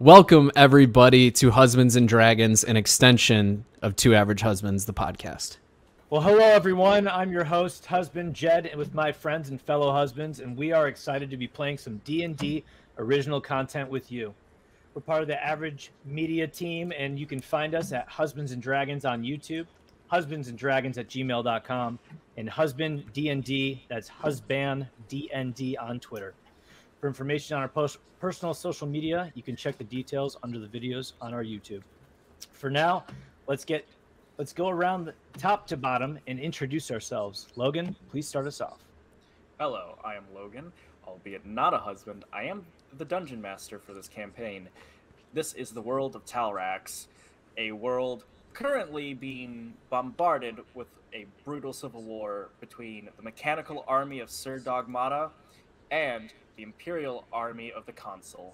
Welcome, everybody, to Husbands and Dragons, an extension of Two Average Husbands, the podcast. Well, hello, everyone. I'm your host, Husband Jed, with my friends and fellow husbands, and we are excited to be playing some D&D original content with you. We're part of the Average Media team, and you can find us at Husbands and Dragons on YouTube, husbandsanddragons@gmail.com, and Husband DND, that's Husband DND on Twitter. For information on our personal social media, you can check the details under the videos on our YouTube. For now, let's go around the top to bottom and introduce ourselves. Logan, please start us off. Hello, I am Logan, albeit not a husband. I am the dungeon master for this campaign. This is the world of Talrax, a world currently being bombarded with a brutal civil war between the mechanical army of Sir Dogmata and the Imperial Army of the Consul.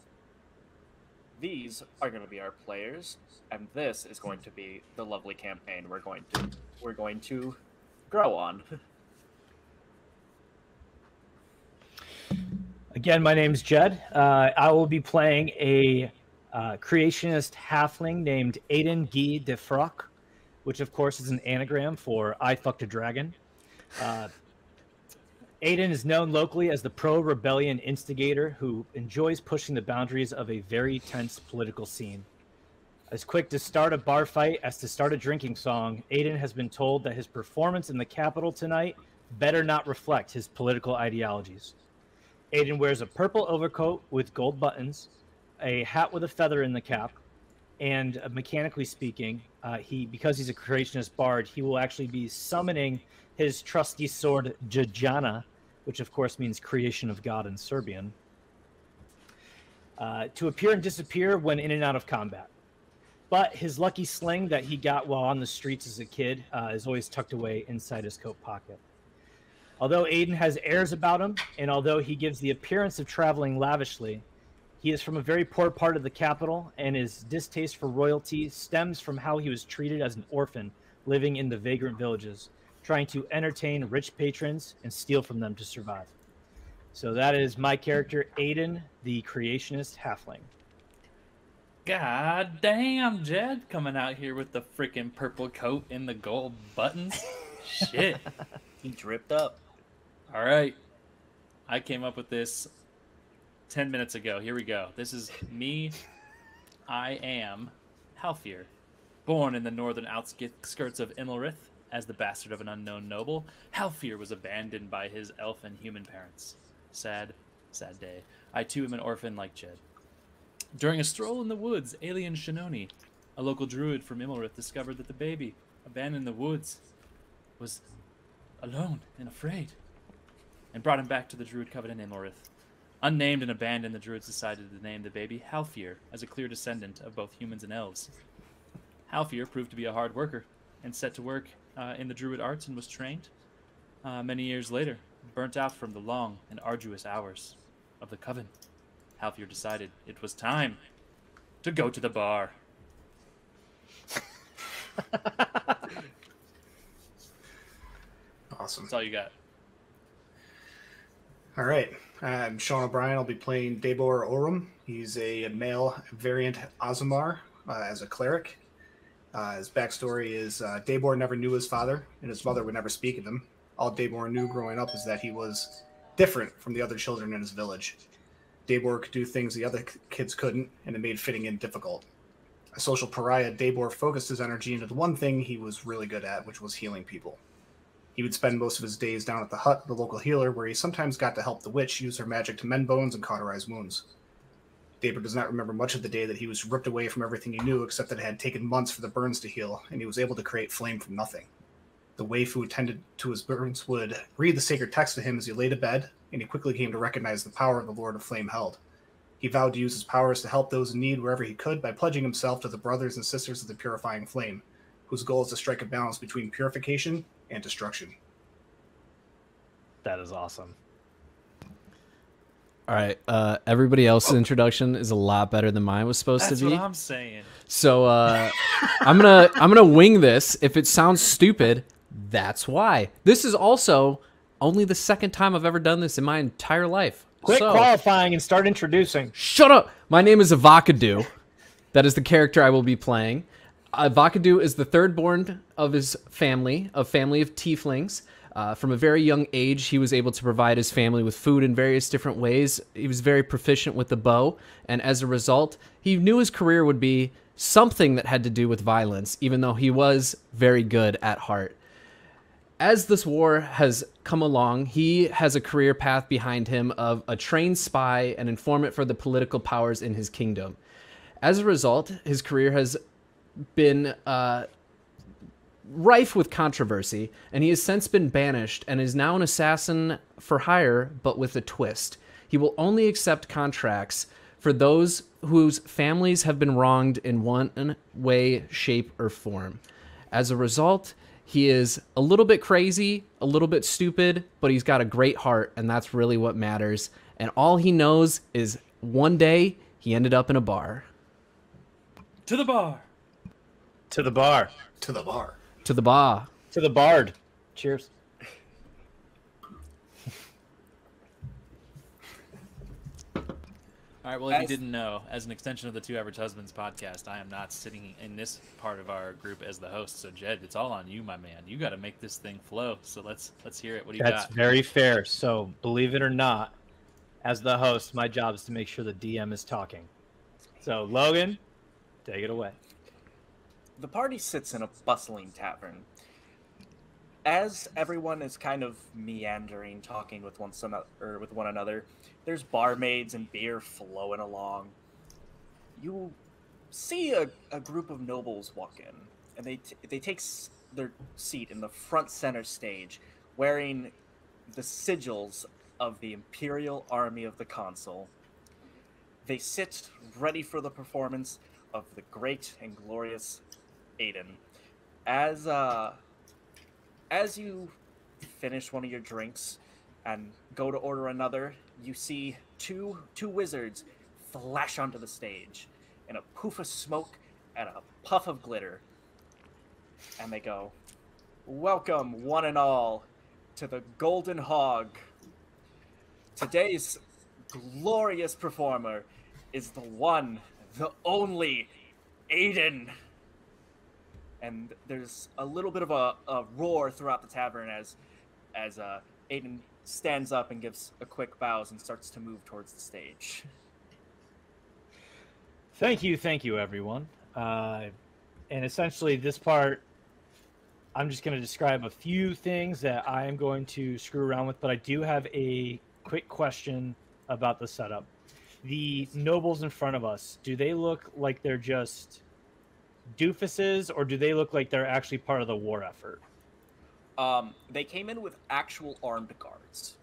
These are going to be our players, and this is going to be the lovely campaign we're going to grow on. Again, my name's Jed. I will be playing a creationist halfling named Aiden Guy de Froc, which of course is an anagram for I fucked a dragon. Aiden is known locally as the pro-rebellion instigator who enjoys pushing the boundaries of a very tense political scene. As quick to start a bar fight as to start a drinking song, Aiden has been told that his performance in the Capitol tonight better not reflect his political ideologies. Aiden wears a purple overcoat with gold buttons, a hat with a feather in the cap, and mechanically speaking, because he's a creationist bard, he will actually be summoning his trusty sword, Jajana, which of course means creation of God in Serbian, to appear and disappear when in and out of combat. But his lucky sling that he got while on the streets as a kid is always tucked away inside his coat pocket. Although Aiden has airs about him, and although he gives the appearance of traveling lavishly, he is from a very poor part of the capital, and his distaste for royalty stems from how he was treated as an orphan living in the vagrant villages, trying to entertain rich patrons and steal from them to survive. So that is my character, Aiden, the creationist halfling. God damn, Jed, coming out here with the freaking purple coat and the gold buttons. Shit. He dripped up. All right. I came up with this 10 minutes ago. Here we go. This is me. I am Halfir, born in the northern outskirts of Immelrith. As the bastard of an unknown noble, Halfir was abandoned by his elf and human parents. Sad, sad day. I too am an orphan like Jed. During a stroll in the woods, alien Shinoni, a local druid from Immelrith, discovered that the baby, abandoned in the woods, was alone and afraid, and brought him back to the druid coven in Immelrith. Unnamed and abandoned, the druids decided to name the baby Halfir, as a clear descendant of both humans and elves. Halfir proved to be a hard worker, and set to work in the druid arts and was trained. Many years later, burnt out from the long and arduous hours of the coven, Halfir decided it was time to go to the bar. Awesome. That's all you got. All right. I'm Sean O'Brien. I'll be playing Deborah Orum. He's a male variant Aasimar as a cleric. His backstory is Deborah never knew his father, and his mother would never speak of him. All Deborah knew growing up is that he was different from the other children in his village. Deborah could do things the other kids couldn't, and it made fitting in difficult. A social pariah, Deborah focused his energy into the one thing he was really good at, which was healing people. He would spend most of his days down at the hut, the local healer, where he sometimes got to help the witch use her magic to mend bones and cauterize wounds. Deborah does not remember much of the day that he was ripped away from everything he knew, except that it had taken months for the burns to heal, and he was able to create flame from nothing. The waif who attended to his burns would read the sacred text to him as he lay to bed, and he quickly came to recognize the power the Lord of Flame held. He vowed to use his powers to help those in need wherever he could by pledging himself to the brothers and sisters of the Purifying Flame, whose goal is to strike a balance between purification and destruction. That is awesome. All right, everybody else's introduction is a lot better than mine was supposed That's to be. what I'm saying. So I'm gonna wing this. If it sounds stupid, that's why. This is also only the second time I've ever done this in my entire life. Quit So- qualifying and start introducing. Shut up! My name is Avocado. That is the character I will be playing. Avocado is the third born of his family of tieflings. From a very young age, he was able to provide his family with food in various different ways. He was very proficient with the bow, and as a result, he knew his career would be something that had to do with violence, even though he was very good at heart. As this war has come along, he has a career path behind him of a trained spy and informant for the political powers in his kingdom. As a result, his career has been rife with controversy, and he has since been banished and is now an assassin for hire, but with a twist. He will only accept contracts for those whose families have been wronged in one way, shape, or form. As a result, he is a little bit crazy, a little bit stupid, but he's got a great heart, and that's really what matters. And all he knows is one day he ended up in a bar. To the bar. To the bar. To the bar. To the bar. To the bard. Cheers. All right, well, if you didn't know, as an extension of the Two Average Husbands podcast, I am not sitting in this part of our group as the host. So, Jed, it's all on you, my man. You got to make this thing flow. So let's hear it. What do you That's got? very fair. So, believe it or not, as the host, my job is to make sure the DM is talking. So, Logan, take it away. The party sits in a bustling tavern. As everyone is kind of meandering, talking with one another, there's barmaids and beer flowing along. You see a group of nobles walk in, and they take their seat in the front center stage, wearing the sigils of the Imperial Army of the Consul. They sit ready for the performance of the great and glorious Aiden. As you finish one of your drinks and go to order another, you see two wizards flash onto the stage in a poof of smoke and a puff of glitter. And they go, "Welcome, one and all, to the Golden Hog. Today's glorious performer is the one, the only, Aiden." And there's a little bit of a roar throughout the tavern as Aiden stands up and gives a quick bows and starts to move towards the stage. Thank you, everyone. And essentially, this part, I'm just going to describe a few things that I am going to screw around with, but I do have a quick question about the setup. The nobles in front of us, do they look like they're just doofuses, or do they look like they're actually part of the war effort? They came in with actual armed guards.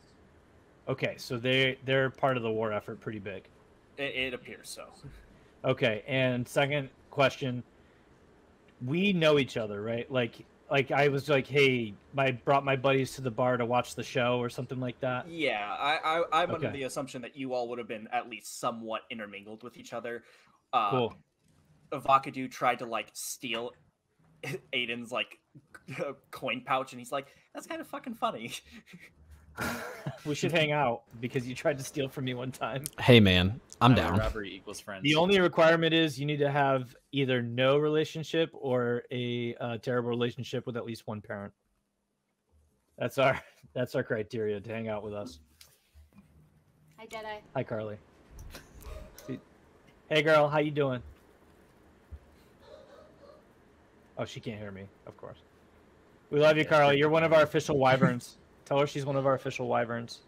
Okay, so they're part of the war effort pretty big. It appears so. Okay, and second question, we know each other, right? Like I was like, hey, I brought my buddies to the bar to watch the show or something like that. Yeah, I'm under Okay. the assumption that you all would have been at least somewhat intermingled with each other. Cool. Avocado tried to steal Aiden's coin pouch, and he's like, "That's kind of fucking funny." We should hang out because you tried to steal from me one time. Hey, man, I'm Highway down. Robbery equals friends. The only requirement is you need to have either no relationship or a terrible relationship with at least one parent. That's our criteria to hang out with us. Hi, Jedi. Hi, Carly. Hey, girl, how you doing? Oh, she can't hear me, of course. We love you, Carly. You're one of our official wyverns. Tell her she's one of our official wyverns.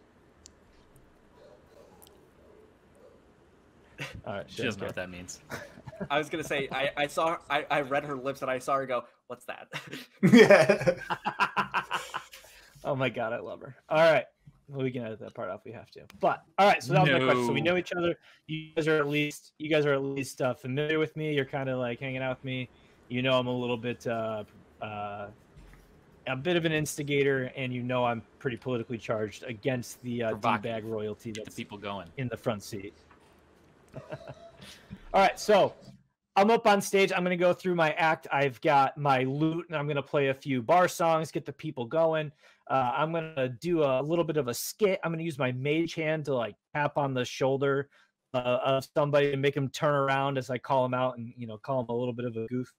All right, She doesn't know what that means. I was gonna say, I read her lips and I saw her go, "What's that?" Yeah. Oh my god, I love her. All right. Well, we can edit that part off if we have to. But all right, so that was my question. So we know each other. You guys are at least familiar with me. You're kind of like hanging out with me. You know, I'm a little bit a bit of an instigator, and you know I'm pretty politically charged against the D-bag royalty Get the that's people going. in the front seat. All right, so I'm up on stage. I'm going to go through my act. I've got my lute, and I'm going to play a few bar songs, get the people going. I'm going to do a little bit of a skit. I'm going to use my mage hand to like tap on the shoulder of somebody and make them turn around as I call them out and, call them a little bit of a goof.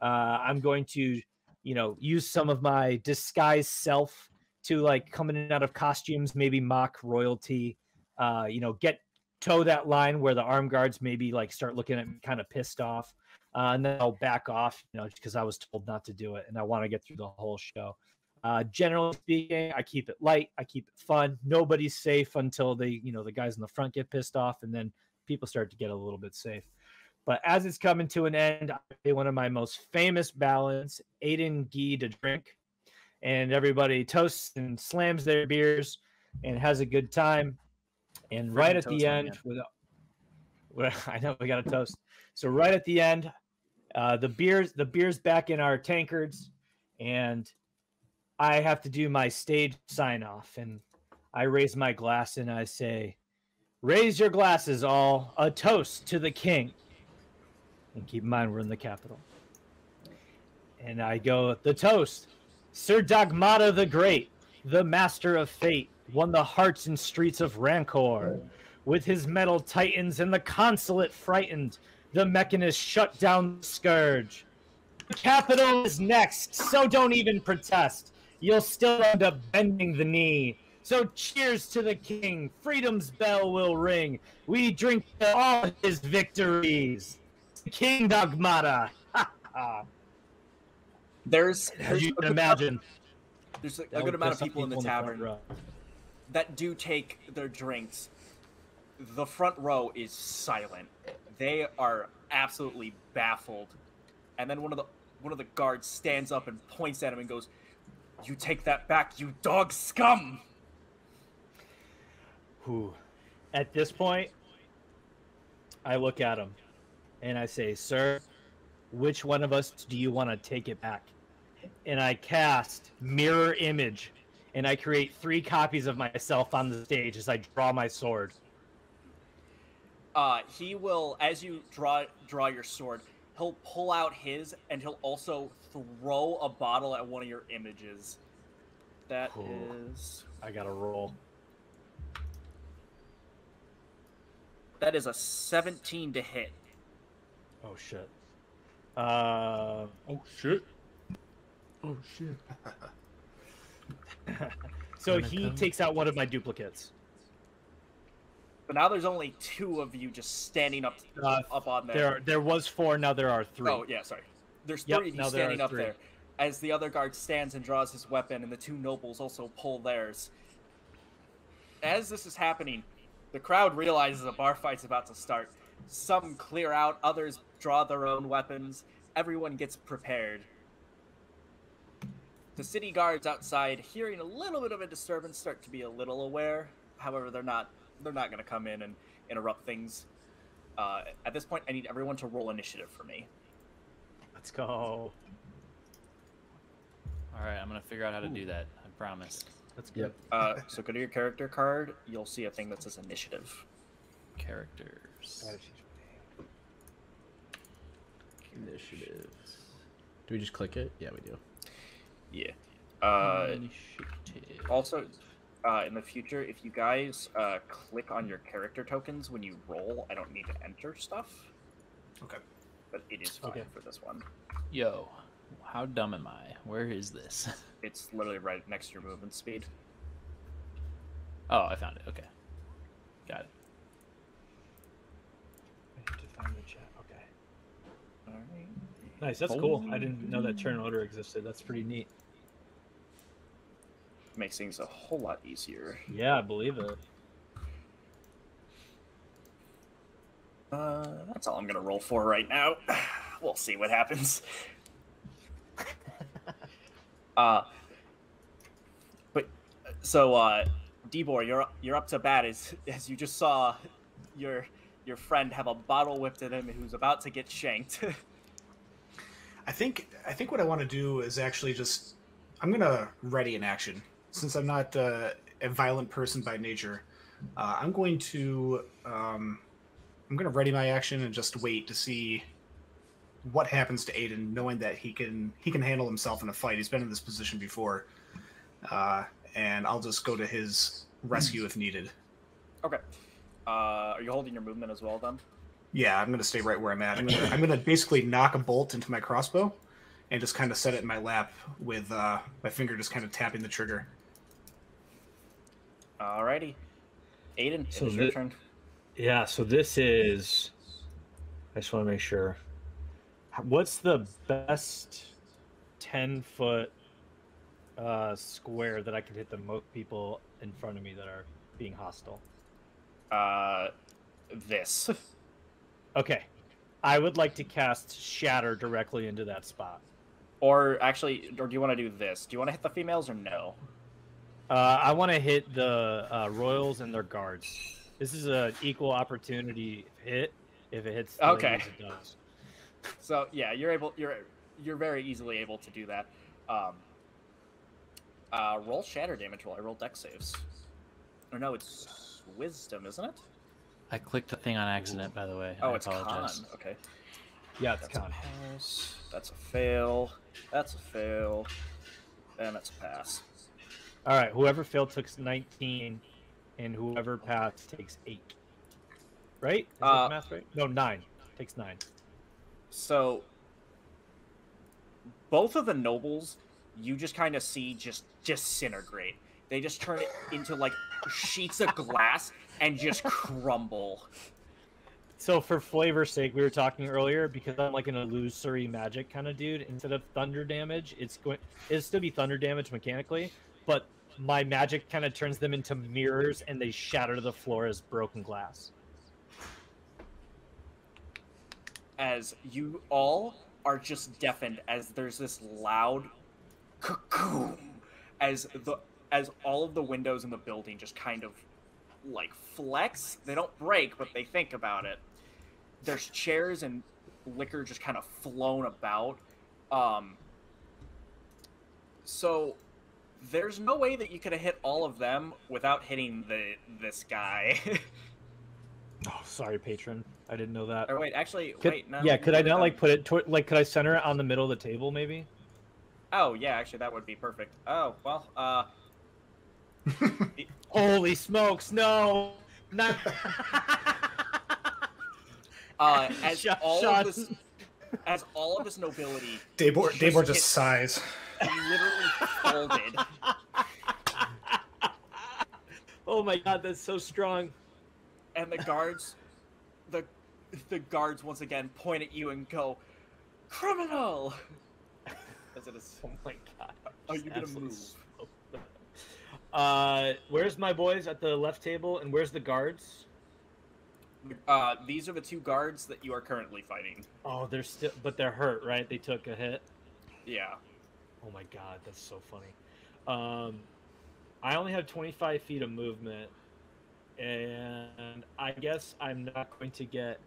I'm going to, use some of my disguised self to like come in and out of costumes, maybe mock royalty, toe that line where the armed guards maybe like start looking at me kind of pissed off. And then I'll back off, just because I was told not to do it and I want to get through the whole show. Generally speaking, I keep it light, I keep it fun. Nobody's safe until the guys in the front get pissed off, and then people start to get a little bit safe. But as it's coming to an end, I play one of my most famous ballads, Aiden Gee to Drink, and everybody toasts and slams their beers and has a good time. And right at the end, I know we got a toast. So right at the end, the beer's back in our tankards, and I have to do my stage sign off. And I raise my glass and I say, "Raise your glasses, all. A toast to the king." And keep in mind, we're in the capital. And I go, "The toast, Sir Dagmata the Great, the master of fate, won the hearts and streets of Rancor. With his metal titans and the consulate frightened, the mechanist shut down the scourge. The capital is next, so don't even protest. You'll still end up bending the knee. So cheers to the king, freedom's bell will ring. We drink to all his victories. King Dagmata." As you can imagine, there's a good amount of people in the tavern that do take their drinks. The front row is silent. They are absolutely baffled. And then one of the guards stands up and points at him and goes, "You take that back, you dog scum!" At this point, I look at him and I say, "Sir, which one of us do you want to take it back?" And I cast mirror image, and I create 3 copies of myself on the stage as I draw my sword. He will, as you draw your sword, he'll pull out his, and he'll also throw a bottle at one of your images. That is... I gotta roll. That is a 17 to hit. Oh, shit. Oh, shit. Oh shit. So he takes out one of my duplicates. But now there's only 2 of you just standing up on there. There was 4, now there are 3. Oh, yeah, sorry. There's 3 of you standing up there. As the other guard stands and draws his weapon, and the 2 nobles also pull theirs. As this is happening, the crowd realizes a bar fight's about to start. Some clear out, others draw their own weapons. Everyone gets prepared. The city guards outside, hearing a little bit of a disturbance, start to be a little aware. However, they're not going to come in and interrupt things. At this point, I need everyone to roll initiative for me. Let's go. All right, I'm going to figure out how to do that. I promise. That's good. So go to your character card. You'll see a thing that says initiative. Characters. Initiative. Do we just click it? Yeah, we do. Yeah. Also, in the future, if you guys click on your character tokens when you roll, I don't need to enter stuff. Okay. But it is fine for this one. Yo, how dumb am I? Where is this? It's literally right next to your movement speed. Oh, I found it. Okay. Got it. I have to find the chat. Okay. All right. Nice. That's cool. I didn't know that turn order existed. That's pretty neat. Makes things a whole lot easier. Yeah, I believe it. That's all I'm gonna roll for right now. We'll see what happens. But so Deborah, you're up to bat as you just saw your friend have a bottle whipped at him who's about to get shanked. I think what I want to do is actually just I'm gonna ready an action since I'm not a violent person by nature. I'm going to ready my action and just wait to see what happens to Aiden, knowing that he can handle himself in a fight. He's been in this position before, and I'll just go to his rescue if needed. Okay. Are you holding your movement as well, then? Yeah, I'm gonna stay right where I'm at. I'm gonna basically knock a bolt into my crossbow, and just kind of set it in my lap with my finger just kind of tapping the trigger. Alrighty. Aiden, So it is your turn. Yeah, so this is. I just want to make sure. What's the best 10-foot square that I can hit the most people in front of me that are being hostile? This. Okay. I would like to cast Shatter directly into that spot. Or actually, or do you want to do this? Do you want to hit the females or no? I want to hit the royals and their guards. This is an equal opportunity hit. If it hits the Okay. ladies, it does. So yeah, you're very easily able to do that. Roll shatter damage while I roll dex saves. Or no, it's wisdom, isn't it? I clicked the thing on accident, by the way. Oh, I it's apologize. con. Okay. Yeah, it's That's a con. pass. That's a fail. That's a fail. And that's a pass. All right, whoever failed took 19, and whoever passed takes 8. Right? Is that the math right? No, 9. Takes 9. So, both of the nobles, you just kind of see just disintegrate. They just turn it into like sheets of glass and just crumble. So for flavor's sake, we were talking earlier, because I'm like an illusory magic kind of dude. Instead of thunder damage, it'll still be thunder damage mechanically, but my magic kind of turns them into mirrors, and they shatter to the floor as broken glass. As you all are just deafened as there's this loud cocoon as all of the windows in the building just kind of like flex. They don't break, but they think about it. There's chairs and liquor just kind of flown about. So there's no way that you could have hit all of them without hitting this guy. Oh, sorry, patron. I didn't know that. Or wait, actually, no. Yeah, could I not like put it like could I center it on the middle of the table maybe? Oh yeah, actually that would be perfect. Oh well, Holy smokes, no! Not... as all of this nobility, Deborah just sighs. literally folded. Oh my god, that's so strong. And the guards, the guards once again point at you and go, "Criminal!" As it is. Oh my god. Are you gonna move? Where's my boys at the left table, and where's the guards? These are the two guards that you are currently fighting. Oh, they're still, but they're hurt, right? They took a hit. Yeah. Oh my god, that's so funny. I only have 25 feet of movement, and I guess I'm not going to get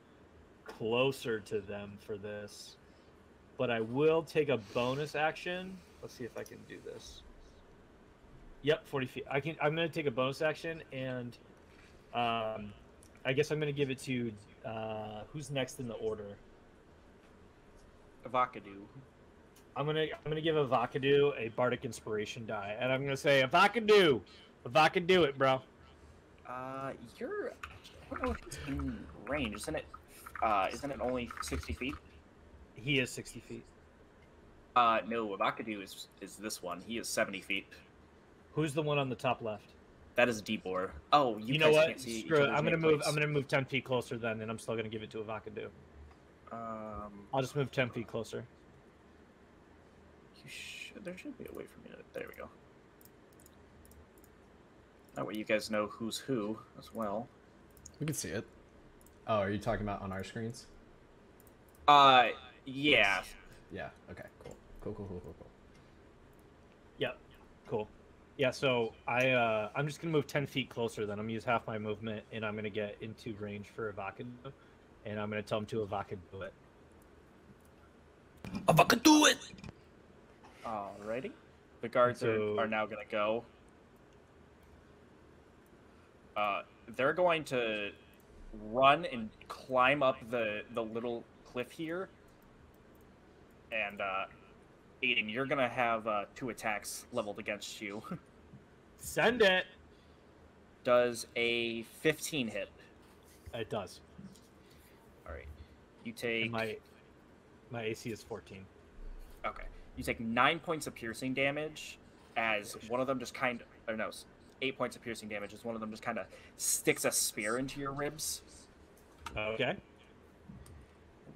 closer to them for this, but I will take a bonus action. Let's see if I can do this. Yep, 40 feet. I'm going to take a bonus action, and I guess I'm going to give it to who's next in the order. Avocado. I'm gonna give Avocado a bardic inspiration die, and I'm gonna say Avocado, Avocado it, bro. I don't know if it's in range, isn't it? Isn't it only 60 feet? He is 60 feet. No, Avocado is this one. He is 70 feet. Who's the one on the top left? That is Deborah. Oh, you know guys what? can't see. Screw it. I'm gonna move 10 feet closer then, and I'm still gonna give it to Avocado. I'll just move 10 feet closer. There should be a way for me to. There we go. That way you guys know who's who as well. We can see it. Oh, are you talking about on our screens? Yeah. Yeah. Okay. Cool. Yep. Cool. Yeah. So I'm just gonna move 10 feet closer. Then I'm gonna use half my movement, and I'm gonna get into range for Avocado, and I'm gonna tell him to Avocado it. Avocado it. Alrighty. The guards are now gonna go. They're going to run and climb up the little cliff here, And Aiden, you're gonna have 2 attacks leveled against you. Send it. Does a 15 hit? It does. All right. You take. And my AC is 14. Okay. You take 9 points of piercing damage as one of them just kind of, or no, 8 points of piercing damage as one of them just kind of sticks a spear into your ribs. Okay. And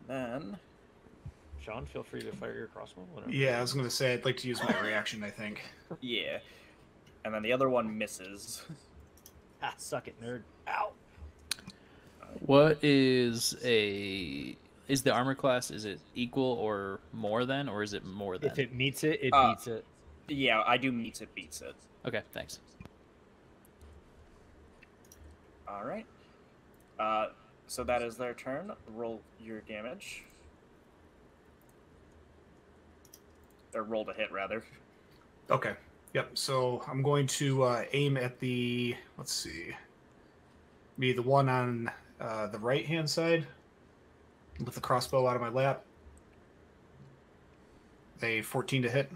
then. Sean, feel free to fire your crossbow. Whatever. Yeah, I was going to say I'd like to use my reaction, I think. Yeah. And then the other one misses. Ah, suck it, nerd. Ow. What is the armor class? Is it equal or more than, or is it more than? If it meets it, it beats it. Yeah, I do meets it, beats it. Okay, thanks. All right. So that is their turn. Roll your damage. Or roll to hit, rather. Okay. Yep. So I'm going to aim at the, let's see, be the one on the right-hand side. Lift the crossbow out of my lap. A 14 to hit.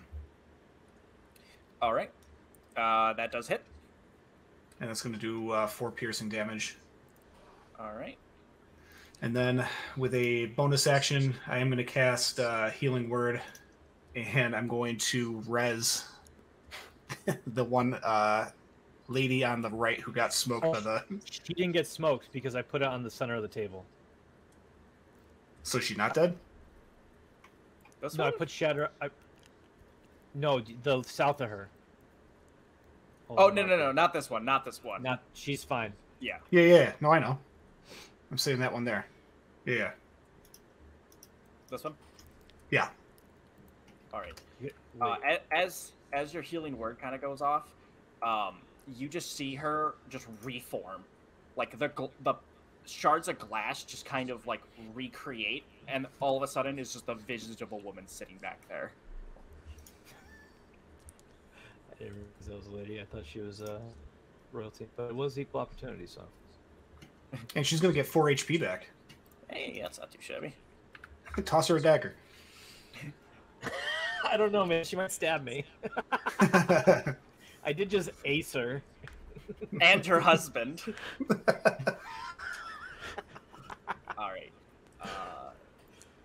All right. That does hit. And that's going to do 4 piercing damage. All right. And then with a bonus action, I am going to cast Healing Word. And I'm going to res the one lady on the right who got smoked by the... She didn't get smoked because I put it on the center of the table. So she's not dead? This No, one? I put shatter. No, the south of her. Hold Oh, on, no, not this one. Not this one. Not. She's fine. Yeah. Yeah. No, I know. I'm saying that one there. Yeah. This one? Yeah. All right. Wait. As your healing word kind of goes off, you just see her just reform. Like the shards of glass just kind of like recreate, and all of a sudden it's just a visage of a woman sitting back there. I didn't realize that was a lady. I thought she was royalty, but it was equal opportunity, so. And she's going to get 4 HP back. Hey, that's not too shabby. I could toss her a dagger. I don't know, man. She might stab me. I did just ace her. And her husband. All right.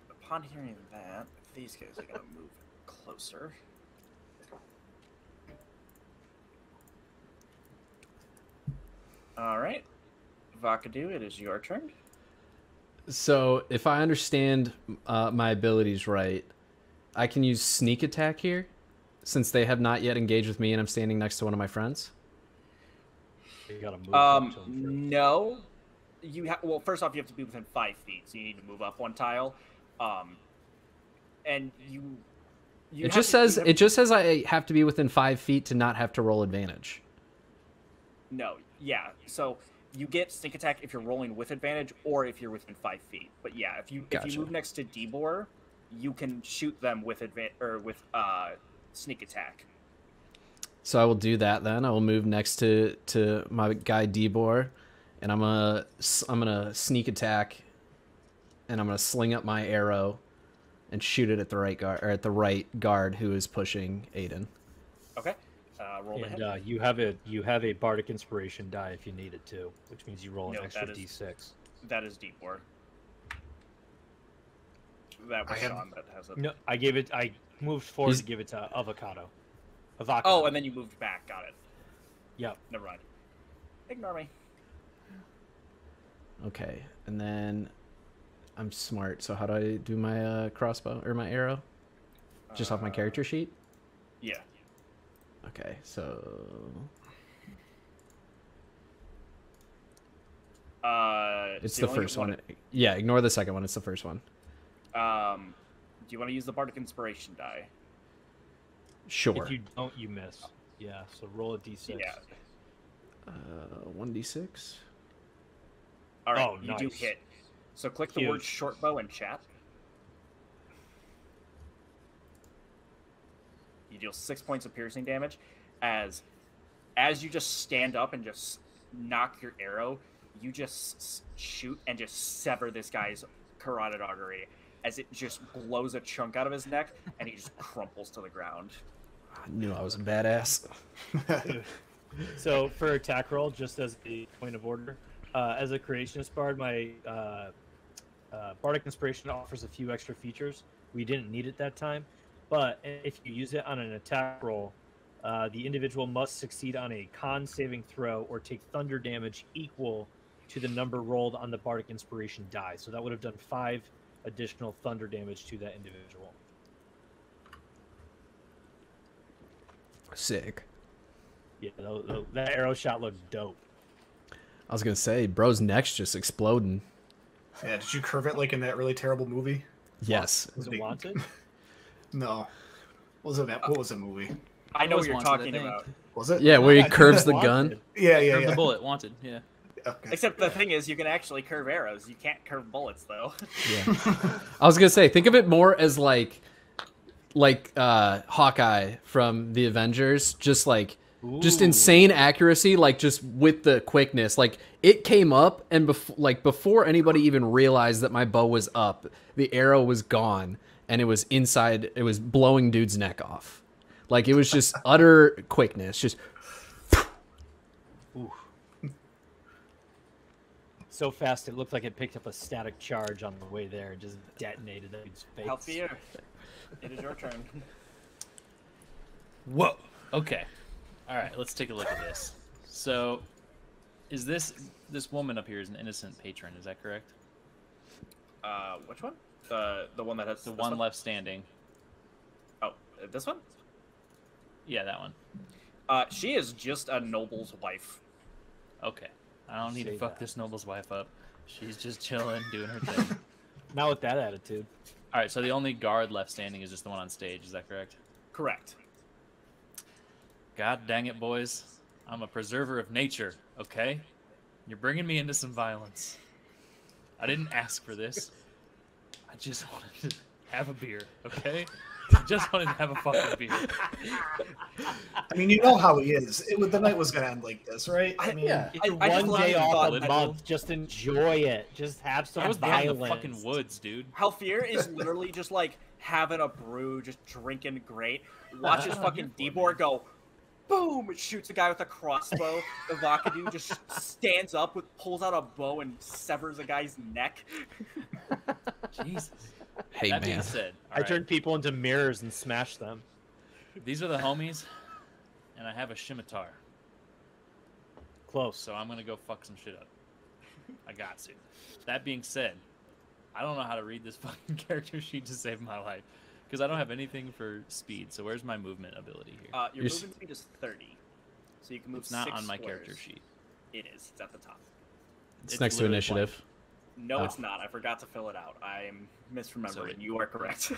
Upon hearing that, these guys are gonna move closer. All right, Vakadu, it is your turn. So, if I understand my abilities right, I can use sneak attack here, since they have not yet engaged with me and I'm standing next to one of my friends. You gotta move up to him first. No. Well, first off, you have to be within 5 feet, so you need to move up 1 tile. And you It just says I have to be within 5 feet to not have to roll advantage. No, yeah. So you get sneak attack if you're rolling with advantage or if you're within 5 feet. But yeah, if you move next to Deborah, you can shoot them with sneak attack. So I will do that then. I will move next to my guy Deborah, and I'm gonna sneak attack, and I'm gonna sling up my arrow, and shoot it at the right guard who is pushing Aiden. Okay. Roll to hit. And you have a bardic inspiration die if you need it to, which means you roll an extra d6. That is Deborah. That was Sean that has it. No, I moved forward to give it to Avocado. Oh, and then you moved back. Got it. Yep. Never mind. Ignore me. Okay, and then I'm smart. So how do I do my crossbow or my arrow? Just off my character sheet? Yeah. Okay, so it's the first one. Yeah, ignore the second one. It's the first one. Do you want to use the bardic inspiration die? Sure. If you don't, you miss. Yeah, so roll a d6. Yeah. 1d6. All right, Oh, you do nice. hit. So click the word short bow in chat. You deal 6 points of piercing damage as you just stand up and just knock your arrow, you just shoot and just sever this guy's carotid artery. as it just blows a chunk out of his neck, and he just crumples to the ground. I knew I was a badass. So for attack roll, just as a point of order, as a creationist bard, my bardic inspiration offers a few extra features. We didn't need it that time, but if you use it on an attack roll, the individual must succeed on a con saving throw or take thunder damage equal to the number rolled on the bardic inspiration die. So that would have done 5 additional thunder damage to that individual. Sick. Yeah, that arrow shot looked dope. I was gonna say, bro's neck's just exploding. Yeah, did you curve it like in that really terrible movie? Yes. Was it Wanted? No. What was the movie? I know what was you're Wanted, I talking think. about. Was it? Yeah, where he I think curves it's the Wanted. gun. Yeah. Curve the bullet, wanted. Yeah. Okay. Except the thing is, you can actually curve arrows. You can't curve bullets, though. Yeah. I was gonna say, think of it more as like Hawkeye from the Avengers, just just insane accuracy, like just with the quickness. Like it came up, and before anybody even realized that my bow was up, the arrow was gone, and it was inside. It was blowing dude's neck off. Like it was just utter quickness, just. So fast, it looked like it picked up a static charge on the way there and just detonated that dude's face. Healthier. It is your turn. Whoa. Okay. All right. Let's take a look at this. So, is this woman up here is an innocent patron? Is that correct? Which one? The one that has The one left standing. Oh, this one? Yeah, that one. She is just a noble's wife. Okay. I don't need to Say fuck that. this noble's wife up. She's just chilling, doing her thing. Not with that attitude. All right. So the only guard left standing is just the one on stage. Is that correct? Correct. God dang it, boys. I'm a preserver of nature, okay? You're bringing me into some violence. I didn't ask for this. I just wanted to have a beer, okay? I just wanted to have a fucking beer. I mean, you know how he is. The night was gonna end like this, right? I mean, Yeah. It's I just one day thought off a that- month. Just enjoy it. Just have some I was out in the violence. fucking woods, dude. Halfier is literally just like having a brew, just drinking great. Watches fucking Deborah go, boom! It shoots a guy with a crossbow. The Vakadu just stands up, pulls out a bow, and severs a guy's neck. Jesus. Hey That being man. said, I turn people into mirrors and smash them. these are the homies, and I have a scimitar, Close. so I'm gonna go fuck some shit up. I got to. That being said, I don't know how to read this fucking character sheet to save my life, because I don't have anything for speed. So where's my movement ability here? Your You're movement speed is 30, so you can move. It's not 6 on my squares. character sheet. It is. It's at the top. It's It's next to literally initiative. No, Oh. it's not. I forgot to fill it out. I'm misremembering. So- You are correct.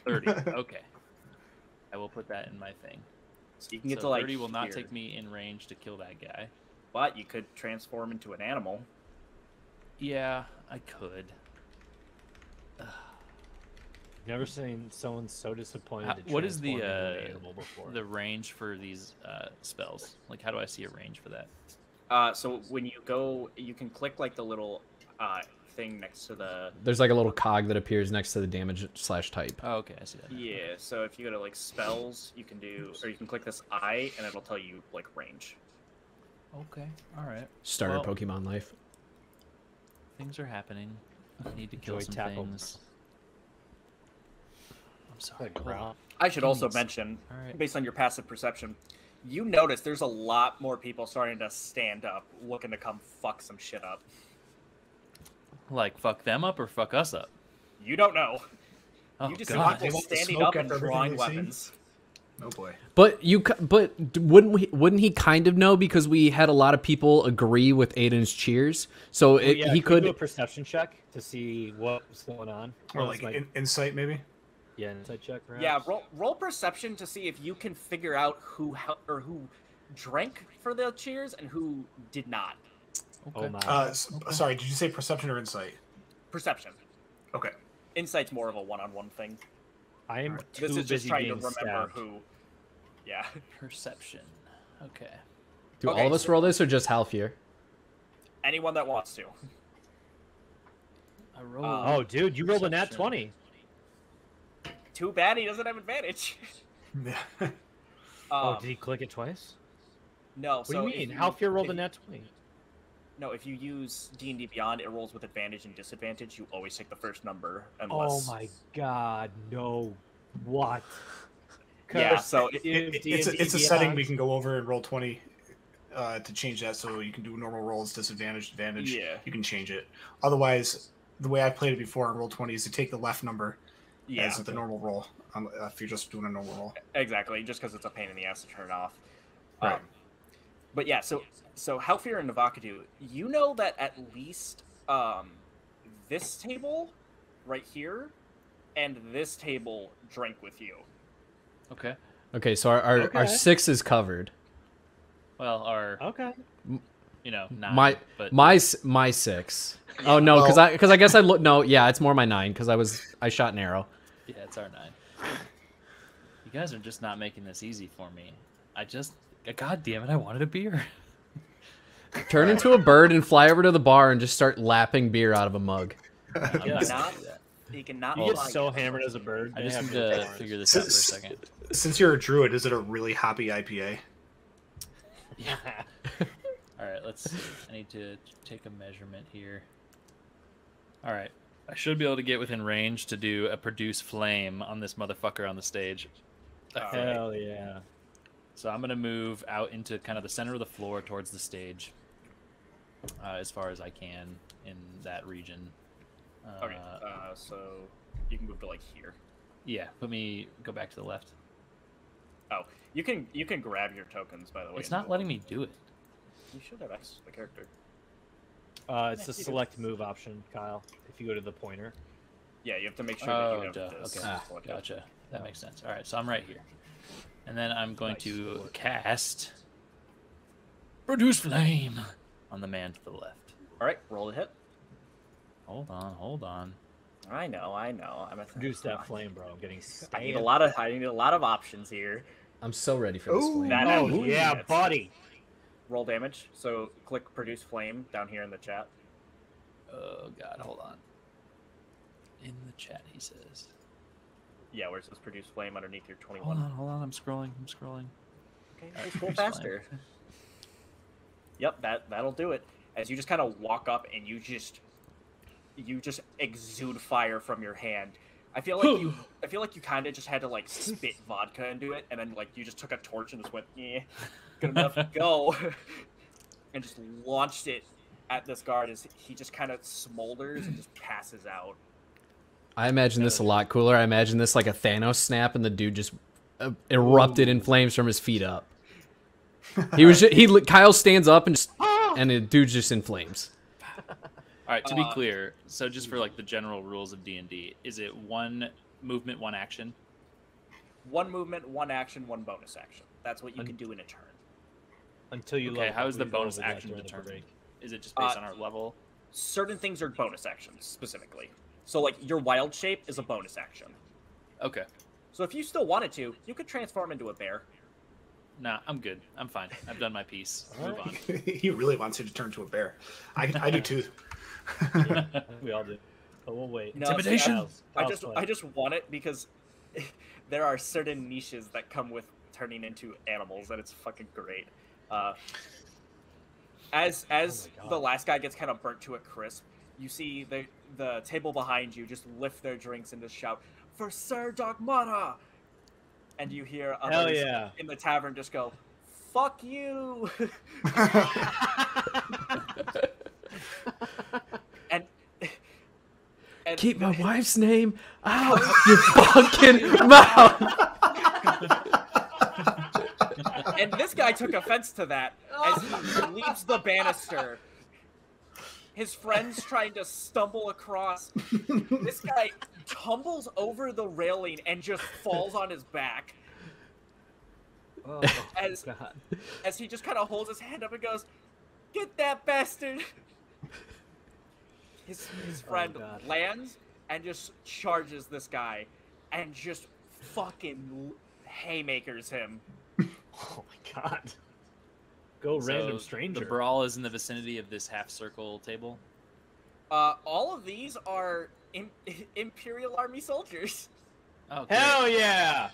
30. Okay. I will put that in my thing. So you can get So to like 30 will not here, take me in range to kill that guy. but you could transform into an animal. Yeah, I could. Never seen someone so disappointed. to What is the transform into an animal before. the range for these spells? Like, how do I see a range for that? So when you go, you can click like the little thing next to the. There's like a little cog that appears next to the damage / type. Oh, okay, I see that. now. Yeah. So if you go to like spells, you can do, or you can click this eye, and it'll tell you like range. Okay, all right. Starter Well, Pokemon life. Things are happening. I need to kill Enjoy some tackle. things. I'm sorry. Like hold on. ground. I should also Jeez. mention, All right. based on your passive perception, you notice there's a lot more people starting to stand up, looking to come fuck some shit up. Like, fuck them up or fuck us up? You don't know. Oh, You just God. see people want the standing smoke up and after everything drawing they've seen? weapons. Oh boy. But wouldn't he kind of know, because we had a lot of people agree with Aiden's cheers, so Oh, yeah, he can we do a could. perception check to see what's going on. Or Oh, like that's my- insight, maybe. yeah, insight check. Perhaps? Yeah, roll perception to see if you can figure out who who drank for the cheers and who did not. Oh my. Sorry, did you say perception or insight? Perception. Okay. Insight's more of a one-on-one thing. I am too This is just busy trying to being remember stabbed. who. Yeah. Perception. Okay. Do Okay, all of us so- roll this or just Halfier? Anyone that wants to. I rolled. Oh, dude, you rolled a nat Perception. 20. Too bad he doesn't have advantage. Did he click it twice? No. What So do you mean? Halfir rolled a nat 20. No, if you use D&D Beyond, it rolls with advantage and disadvantage. You always take the first number Oh unless... my god, no. What? Yeah, so it's a setting we can go over in Roll20 to change that, so you can do normal rolls, disadvantage, advantage. Yeah. You can change it. Otherwise, the way I played it before on Roll20 is to take the left number as the normal roll, if you're just doing a normal roll. Exactly, just because it's a pain in the ass to turn off. Right. But yeah, so Halfir and Navakadu, you know that at least this table right here and this table drank with you. Okay. Okay, so our 6 is covered. Well, our Okay. 9. But My 6. Oh no, because I guess I look. No, yeah, it's more my 9 because I shot an arrow. yeah, it's our 9. You guys are just not making this easy for me. God damn it! I wanted a beer. Turn into a bird and fly over to the bar and just start lapping beer out of a mug. He cannot. You get so hammered as a bird. I just need to figure this out for a second. Since you're a druid, is it a really hoppy IPA? Yeah. All right, let's see. I need to take a measurement here. All right. I should be able to get within range to do a produce flame on this motherfucker on the stage. Hell yeah. So I'm going to move out into kind of the center of the floor towards the stage as far as I can in that region. Okay, so you can move to like here. Yeah, go back to the left. Oh, you can grab your tokens, by the way. It's not letting me do it. You should have access to the character. It's the select move option, Kyle. If you go to the pointer. Yeah, you have to make sure that you have this. Okay, gotcha. That makes sense. All right, so I'm right here. And then I'm going to cast Produce Flame on the man to the left. All right, roll a hit. Hold on. I know. I'm a Produce that flame, bro. I'm getting stabbed. I need a lot of options here. I'm so ready for this flame. Yeah, buddy. Roll damage. So click produce flame down here in the chat. Oh god, hold on. In the chat, he says. Yeah, where it says produce flame underneath your 21. Hold on. I'm scrolling. Okay, just roll faster. Yep, that'll do it. As you just kind of walk up and you just exude fire from your hand. I feel like you kind of just had to like spit vodka into it, and then like you just took a torch and just went, yeah, good enough, go, and just launched it at this guard as he just kind of smolders and just passes out. I imagine this a lot cooler. I imagine this like a Thanos snap, and the dude just erupted in flames from his feet up. Kyle stands up and the dude's just in flames. All right, to be clear, so just for like the general rules of D&D, is it 1 movement, 1 action? 1 movement, 1 action, 1 bonus action. That's what you can do in a turn. Until you Okay, how is the bonus action determined? Is it just based on our level? Certain things are bonus actions, specifically. So, like, your wild shape is a bonus action. Okay. So if you still wanted to, you could transform into a bear. Nah, I'm good. I'm fine. I've done my piece. Move on. He really wants you to turn to a bear. I do too. We all do. But we'll wait. No, Intimidation. I just want it because there are certain niches that come with turning into animals, and it's fucking great. As the last guy gets kind of burnt to a crisp, you see the table behind you just lift their drinks and just shout, "For Sir Dogmata!" And you hear others in the tavern just go, "Fuck you!" and keep my wife's name out your fucking mouth. And this guy took offense to that as he leaves the banister. His friend's trying to stumble across. This guy tumbles over the railing and just falls on his back. Oh, as he just kind of holds his hand up and goes, "Get that bastard!" His friend lands and just charges this guy and just fucking haymakers him. Oh my god. Go random stranger. The brawl is in the vicinity of this half circle table? All of these are Imperial Army soldiers. Oh, great. Hell yeah!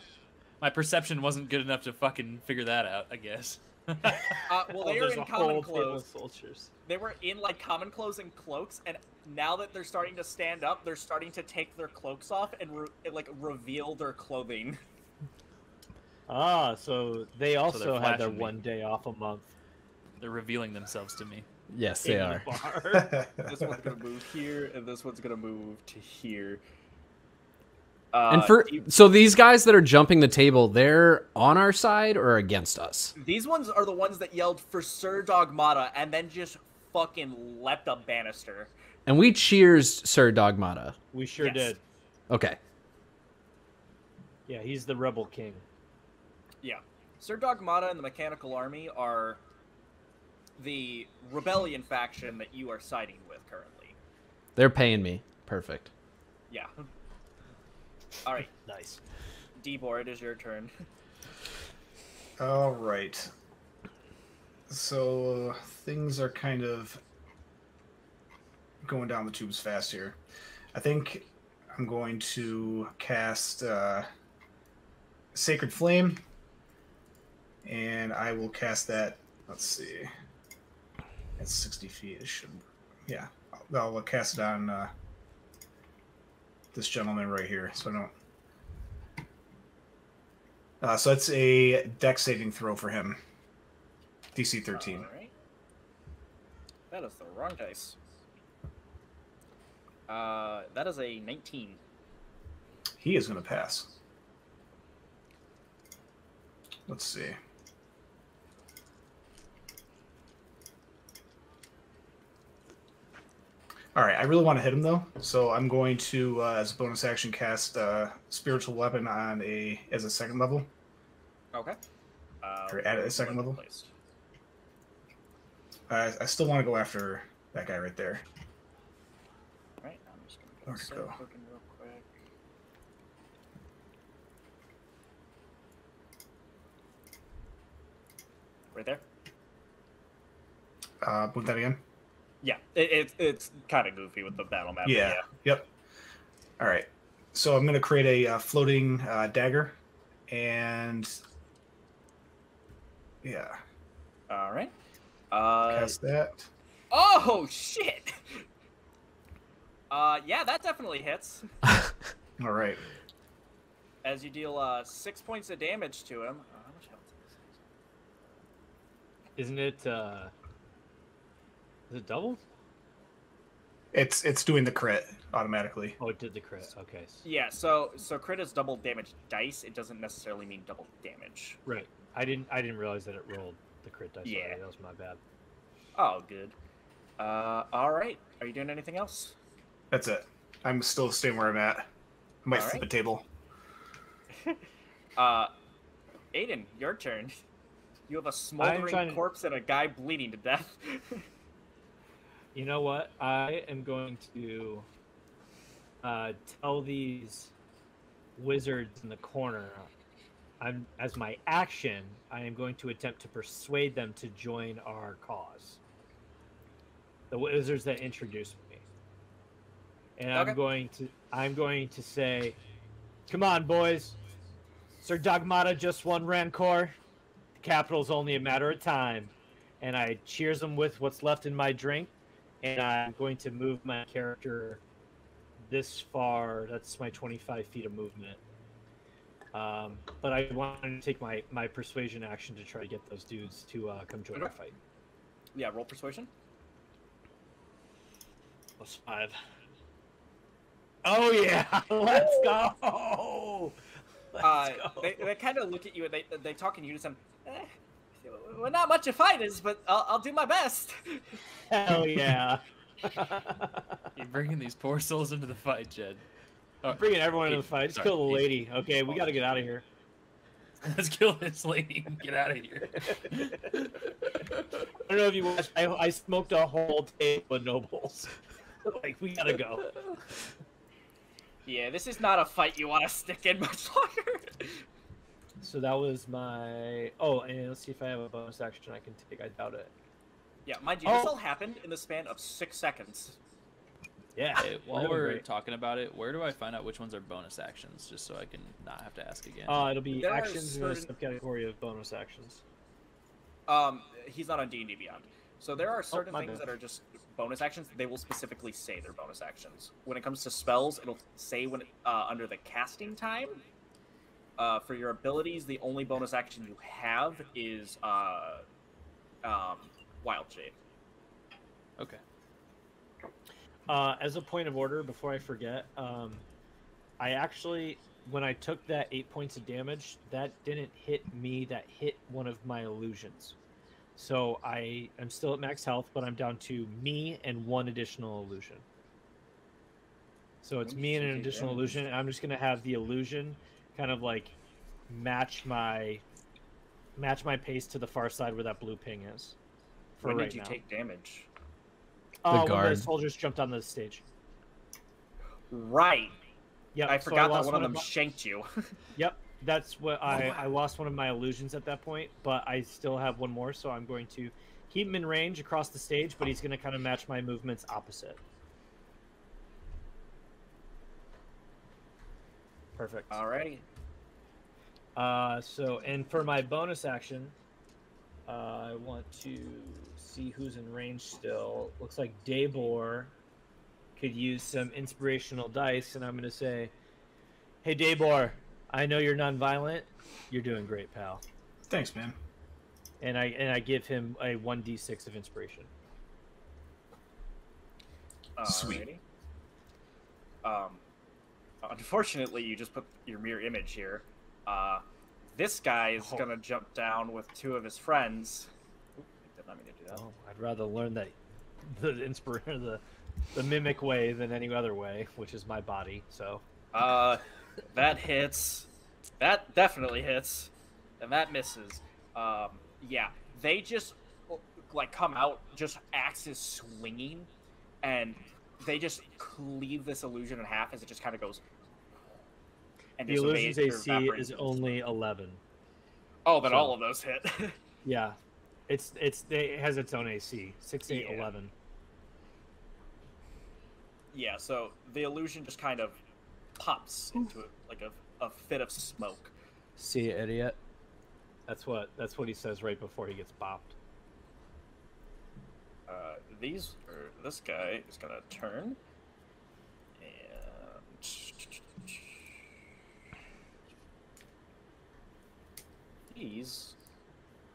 My perception wasn't good enough to fucking figure that out, I guess. Well, Oh, they were there's in a common whole table clothes. of soldiers. They were in like common clothes and cloaks, and now that they're starting to stand up, they're starting to take their cloaks off and like reveal their clothing. Ah, so they also had their flashing me. 1 day off a month. They're revealing themselves to me. Yes, they in are. the bar. This one's gonna move here, and this one's gonna move to here. And you- so these guys that are jumping the table, they're on our side or against us? these ones are the ones that yelled for Sir Dogmata and then just fucking leapt up banister. And we cheers Sir Dogmata. We sure Yes. did. Okay. Yeah, he's the rebel king. Yeah, Sir Dogmata and the Mechanical Army are the rebellion faction that you are siding with currently. They're paying me. Perfect. Yeah. All right, Nice. Deborah, it is your turn. All right. So things are kind of going down the tubes fast here. I think I'm going to cast Sacred Flame, and I will cast that. Let's see. It's 60 feet. It should. Yeah. I'll cast it on this gentleman right here, so I don't. So it's a dex saving throw for him. DC 13. All right. That is the wrong dice. That is a 19. He is going to pass. Let's see. All right, I really want to hit him though, so I'm going to, as a bonus action, cast Spiritual Weapon on as a second level. Okay. Or at a second level. I still want to go after that guy right there. All right, I'm just gonna Where'd it save go? token real quick. Right there. Move that again. Yeah, it's kind of goofy with the battle map. but Yeah. Yep. All right. So I'm going to create a floating dagger, and yeah, All right. cast that. Oh shit. Yeah, that definitely hits. All right. As you deal 6 points of damage to him. How much health is Isn't it, is it doubled? It's doing the crit automatically. Oh, it did the crit. Okay. Yeah, so crit is double damage dice. It doesn't necessarily mean double damage. Right. I didn't realize that it rolled the crit dice. Yeah. Already. That was my bad. Oh, good. All right. Are you doing anything else? That's it. I'm still staying where I'm at. I might All flip right. a table. Aiden, your turn. You have a smoldering trying to- corpse and a guy bleeding to death. You know what? I am going to tell these wizards in the corner. As my action, I am going to attempt to persuade them to join our cause. The wizards that introduced me, and Okay. I'm going to say, "Come on, boys! Sir Dogmata just won Rancor. The capital's only a matter of time." And I cheers them with what's left in my drink. And I'm going to move my character this far. That's my 25 feet of movement. But I want to take my persuasion action to try to get those dudes to come join the Okay. fight. Yeah, roll persuasion. +5. Oh yeah, let's go! Let's go. They kind of look at you and they talk and you just say, we're not much of fighters, but I'll do my best. Hell yeah! You're bringing these poor souls into the fight, Jed. Oh, Bringing everyone in the fight. Let's sorry. kill the lady. Okay, we got to get out of here. Let's kill this lady and get out of here. I don't know if you watched. I smoked a whole table of nobles. Like, we gotta go. Yeah, this is not a fight you want to stick in much longer. So that was my. Oh, and let's see if I have a bonus action I can take. I doubt it. Yeah, mind you, this Oh. all happened in the span of 6 seconds. Yeah. Hey, while doing we're great. talking about it, where do I find out which ones are bonus actions, just so I can not have to ask again? It'll be There are actions in a certain- subcategory of bonus actions. He's not on D&D Beyond. So there are certain my things bad. that are just bonus actions. They will specifically say they're bonus actions. When it comes to spells, it'll say when under the casting time. For your abilities, the only bonus action you have is Wild Shape. Okay. As a point of order, before I forget, I actually, when I took that 8 points of damage, that didn't hit me. That hit one of my illusions. So I'm still at max health, but I'm down to me and one additional illusion. So it's When me did and you an take additional damage? illusion. And I'm just gonna have the illusion kind of like match my pace to the far side where that blue ping is. For When right did you now. take damage? When the guard. soldiers jumped on the stage. Right. Yeah, I forgot that one of them my... shanked you. Yep, that's what I lost one of my illusions at that point, but I still have one more, so I'm going to keep him in range across the stage, but he's going to kind of match my movements opposite. Perfect. Alrighty. And for my bonus action, I want to see who's in range still. Looks like Daybor could use some inspirational dice, and I'm going to say, hey, Daybor, I know you're non-violent. You're doing great, pal. Thanks, man. And I give him a 1d6 of inspiration. Sweet. Alrighty. Unfortunately, you just put your mirror image here. This guy is gonna jump down with two of his friends. Oop, I did not mean to do that. Oh, I'd rather learn that the mimic way than any other way, which is my body. So. That hits. That definitely hits, and that misses. Yeah, they just like come out, just axes swinging, and they just cleave this illusion in half as it just kind of goes. And The just illusion's AC evaporates is into only smoke. 11. Oh, then so- all of those hit. Yeah, it has its own AC. 6, 8, Yeah. 11. Yeah, so the illusion just kind of pops into it like a fit of smoke. See, idiot. That's what he says right before he gets bopped. This guy is gonna turn, and he's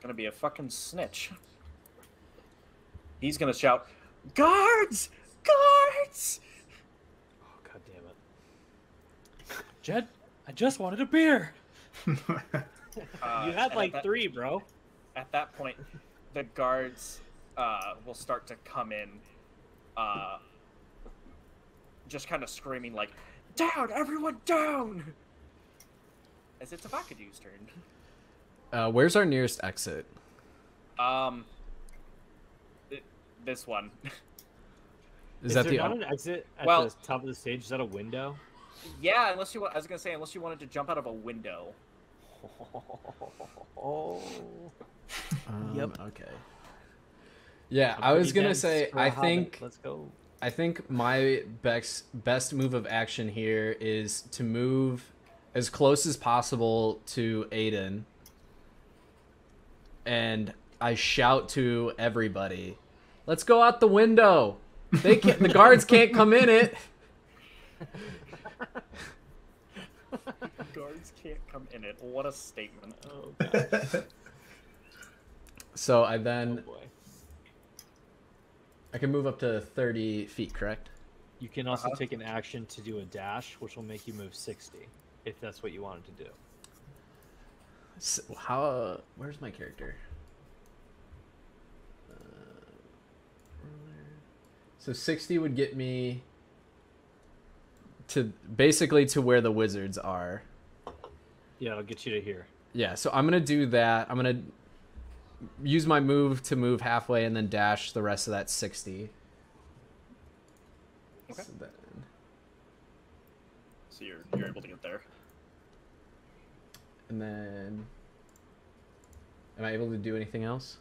gonna be a fucking snitch. He's gonna shout, "Guards! Guards!" Oh, god damn it. Jed, I just wanted a beer. You had and like at 3, bro. At that point, the guards will start to come in, just kind of screaming like, "Down! Everyone down!" As it's Avakadu's turn. Where's our nearest exit? This one. Is that there the? not an exit at Well- the top of the stage? Is that a window? Yeah, unless you. I was gonna say unless you wanted to jump out of a window. Oh. Yep. Okay. Yeah, I was gonna say. Let's go. I think my best move of action here is to move as close as possible to Aiden, and I shout to everybody, "Let's go out the window! They can't. The guards can't come in it." Guards can't come in it. What a statement. Oh god. So I Oh then boy. I can move up to 30 feet, correct? You can also take an action to do a dash, which will make you move 60, if that's what you wanted to do. So how? Where's my character? So 60 would get me to basically to where the wizards are. Yeah, it'll get you to here. Yeah, so I'm gonna do that. I'm gonna use my move to move halfway and then dash the rest of that 60. Okay. So then, So you're able to get there. and then, am I able to do anything else?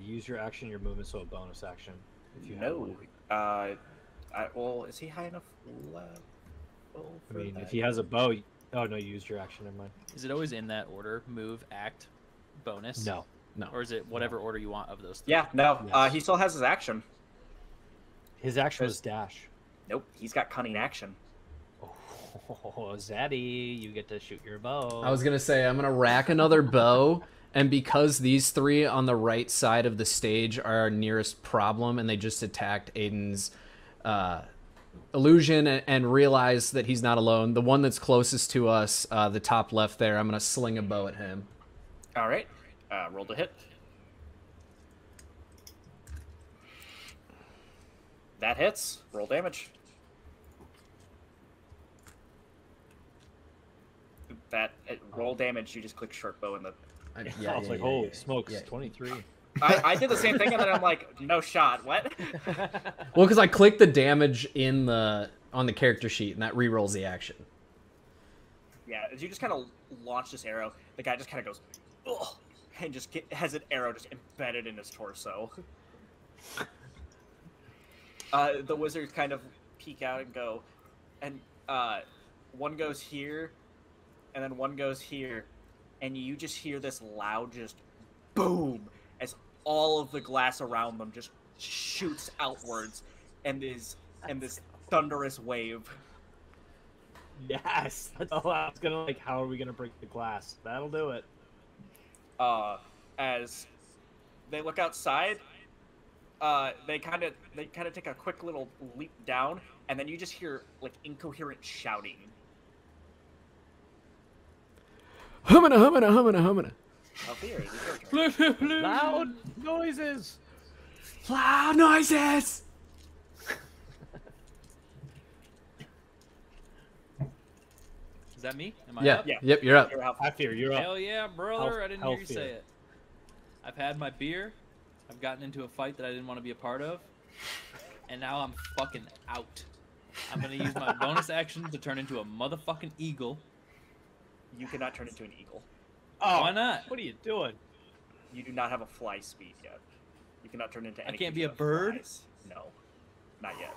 Use your action, your movement, so a bonus action. If you have No. one. Well, is he high enough level? I mean, if he has a bow. Oh no, you used your action. Never mind. Is it always in that order? Move, act, bonus. No. Or is it whatever order you want of those? Three? Yeah, no. Yes. He still has his action. His action was dash. Nope, he's got cunning action. Oh, Zaddy, you get to shoot your bow. I was gonna say I'm gonna rack another bow, and because these three on the right side of the stage are our nearest problem, and they just attacked Aiden's illusion and realize that he's not alone. The one that's closest to us, the top left there, I'm gonna sling a bow at him. All right, roll to hit. That hits. Roll damage. Roll damage. You just click short bow in the. I was like, holy smokes, 23. I did the same thing, and then I'm like, no shot. What? Well, because I clicked the damage on the character sheet, and that re-rolls the action. Yeah, as you just kind of launch this arrow, the guy just kind of goes, ugh, and just has an arrow just embedded in his torso. The wizards kind of peek out and go, and one goes here, and then one goes here, and you just hear this loud just boom as all of the glass around them just shoots outwards, and this thunderous wave. Yes. That's all I was gonna like. How are we gonna break the glass? That'll do it. As they look outside, they kind of take a quick little leap down, and then you just hear like incoherent shouting. Humana, humana, humana, humana. Althea, it's your turn. Loud noises. Loud noises. Is that me? Am I Yeah. up? Yeah. Yep. You're up. You're out. I fear you're up. Hell yeah, brother! I didn't hear you Healthier. say it. I've had my beer. I've gotten into a fight that I didn't want to be a part of, and now I'm fucking out. I'm gonna use my bonus action to turn into a motherfucking eagle. You cannot turn into an eagle. Oh, Why not? What are you doing? You do not have a fly speed yet. You cannot turn into any. can't be a that bird? flies. No, not yet.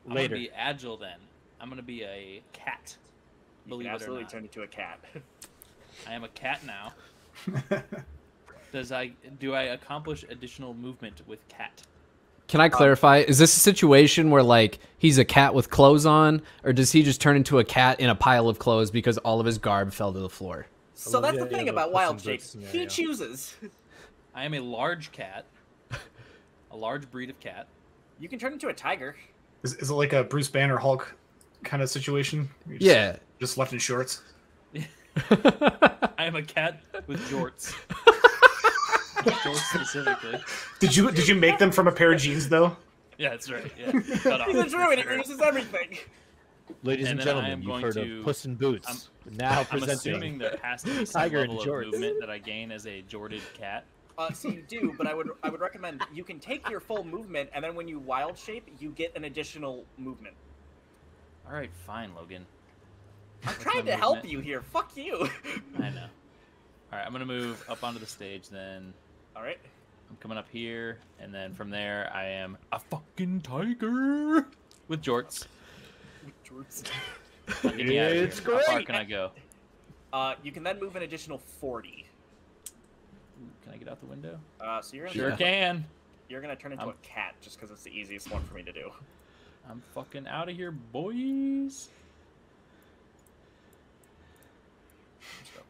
I'm Later. gonna be agile then. I'm gonna be a cat. You Believe can it or absolutely not. turn into a cat. I am a cat now. Do I accomplish additional movement with cat? Can I clarify? Is this a situation where like he's a cat with clothes on, or does he just turn into a cat in a pile of clothes because all of his garb fell to the floor? So that's the idea thing of a about wild Puss in Boots shapes. He scenario. chooses. I am a large cat. A large breed of cat. You can turn into a tiger. Is it like a Bruce Banner Hulk kind of situation? You're just, Yeah. Just left in shorts. I am a cat with jorts. Jorts specifically. Did you make them from a pair of jeans though? Yeah, that's right. Yeah. Cut off. He's a druid. He uses everything. Ladies and, And then I gentlemen, am you've going heard to- of Puss in Boots. Now I'm presenting. assuming there has to be some Tiger in level of jorts. movement that I gain as a jorted cat. So you do, but I would recommend you can take your full movement, and then when you wild shape, you get an additional movement. All right, fine, Logan. I'm What's trying my to help movement? you here. Fuck you. I know. All right, I'm gonna move up onto the stage. Then All right. I'm coming up here, and then from there I am a fucking tiger with jorts. Get me out of here. It's How far great. can I go? You can then move an additional 40. Ooh, can I get out the window? So you're Sure gonna can. you're gonna turn into I'm- a cat just because it's the easiest one for me to do. I'm fucking out of here, boys.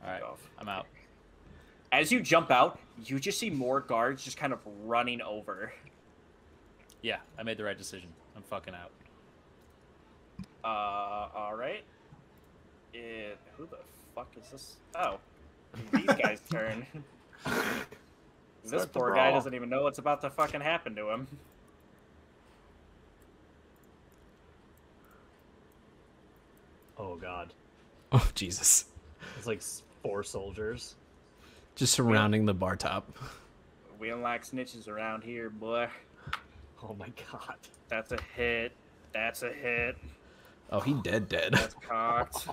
All right, Off. I'm out. As you jump out, you just see more guards just kind of running over. Yeah, I made the right decision. I'm fucking out. All right. Who the fuck is this? Oh, these guys' turn. This Start the poor guy brawl. doesn't even know what's about to fucking happen to him. Oh god, Oh Jesus! it's like 4 soldiers. Just surrounding the bar top. We don't like snitches around here, boy. Oh my god. That's a hit. That's a hit. Oh, he dead. That's cocked.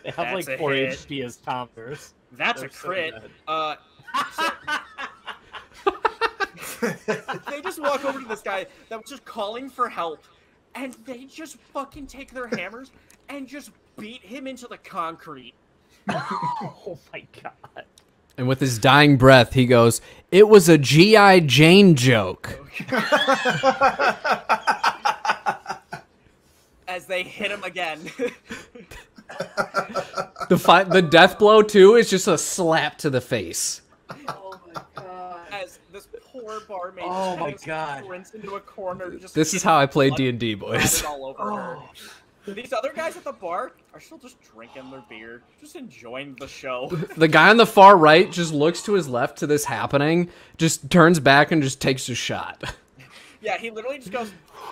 They have That's like a 4 hit. HP as Tommers. That's They're a so crit. dead. They just walk over to this guy that was just calling for help, and they just fucking take their hammers and just beat him into the concrete. Oh my god. And with his dying breath, he goes, "It was a G.I. Jane joke." As they hit him again. The death blow, too, is just a slap to the face. Oh my god. As this poor barmaid Oh my just God. sprints into a corner. Just This is how I play blood D&D, boys. splattered all over her. These other guys at the bar are still just drinking their beer, just enjoying the show. The guy on the far right just looks to his left to this happening, just turns back and just takes a shot. Yeah, he literally just goes,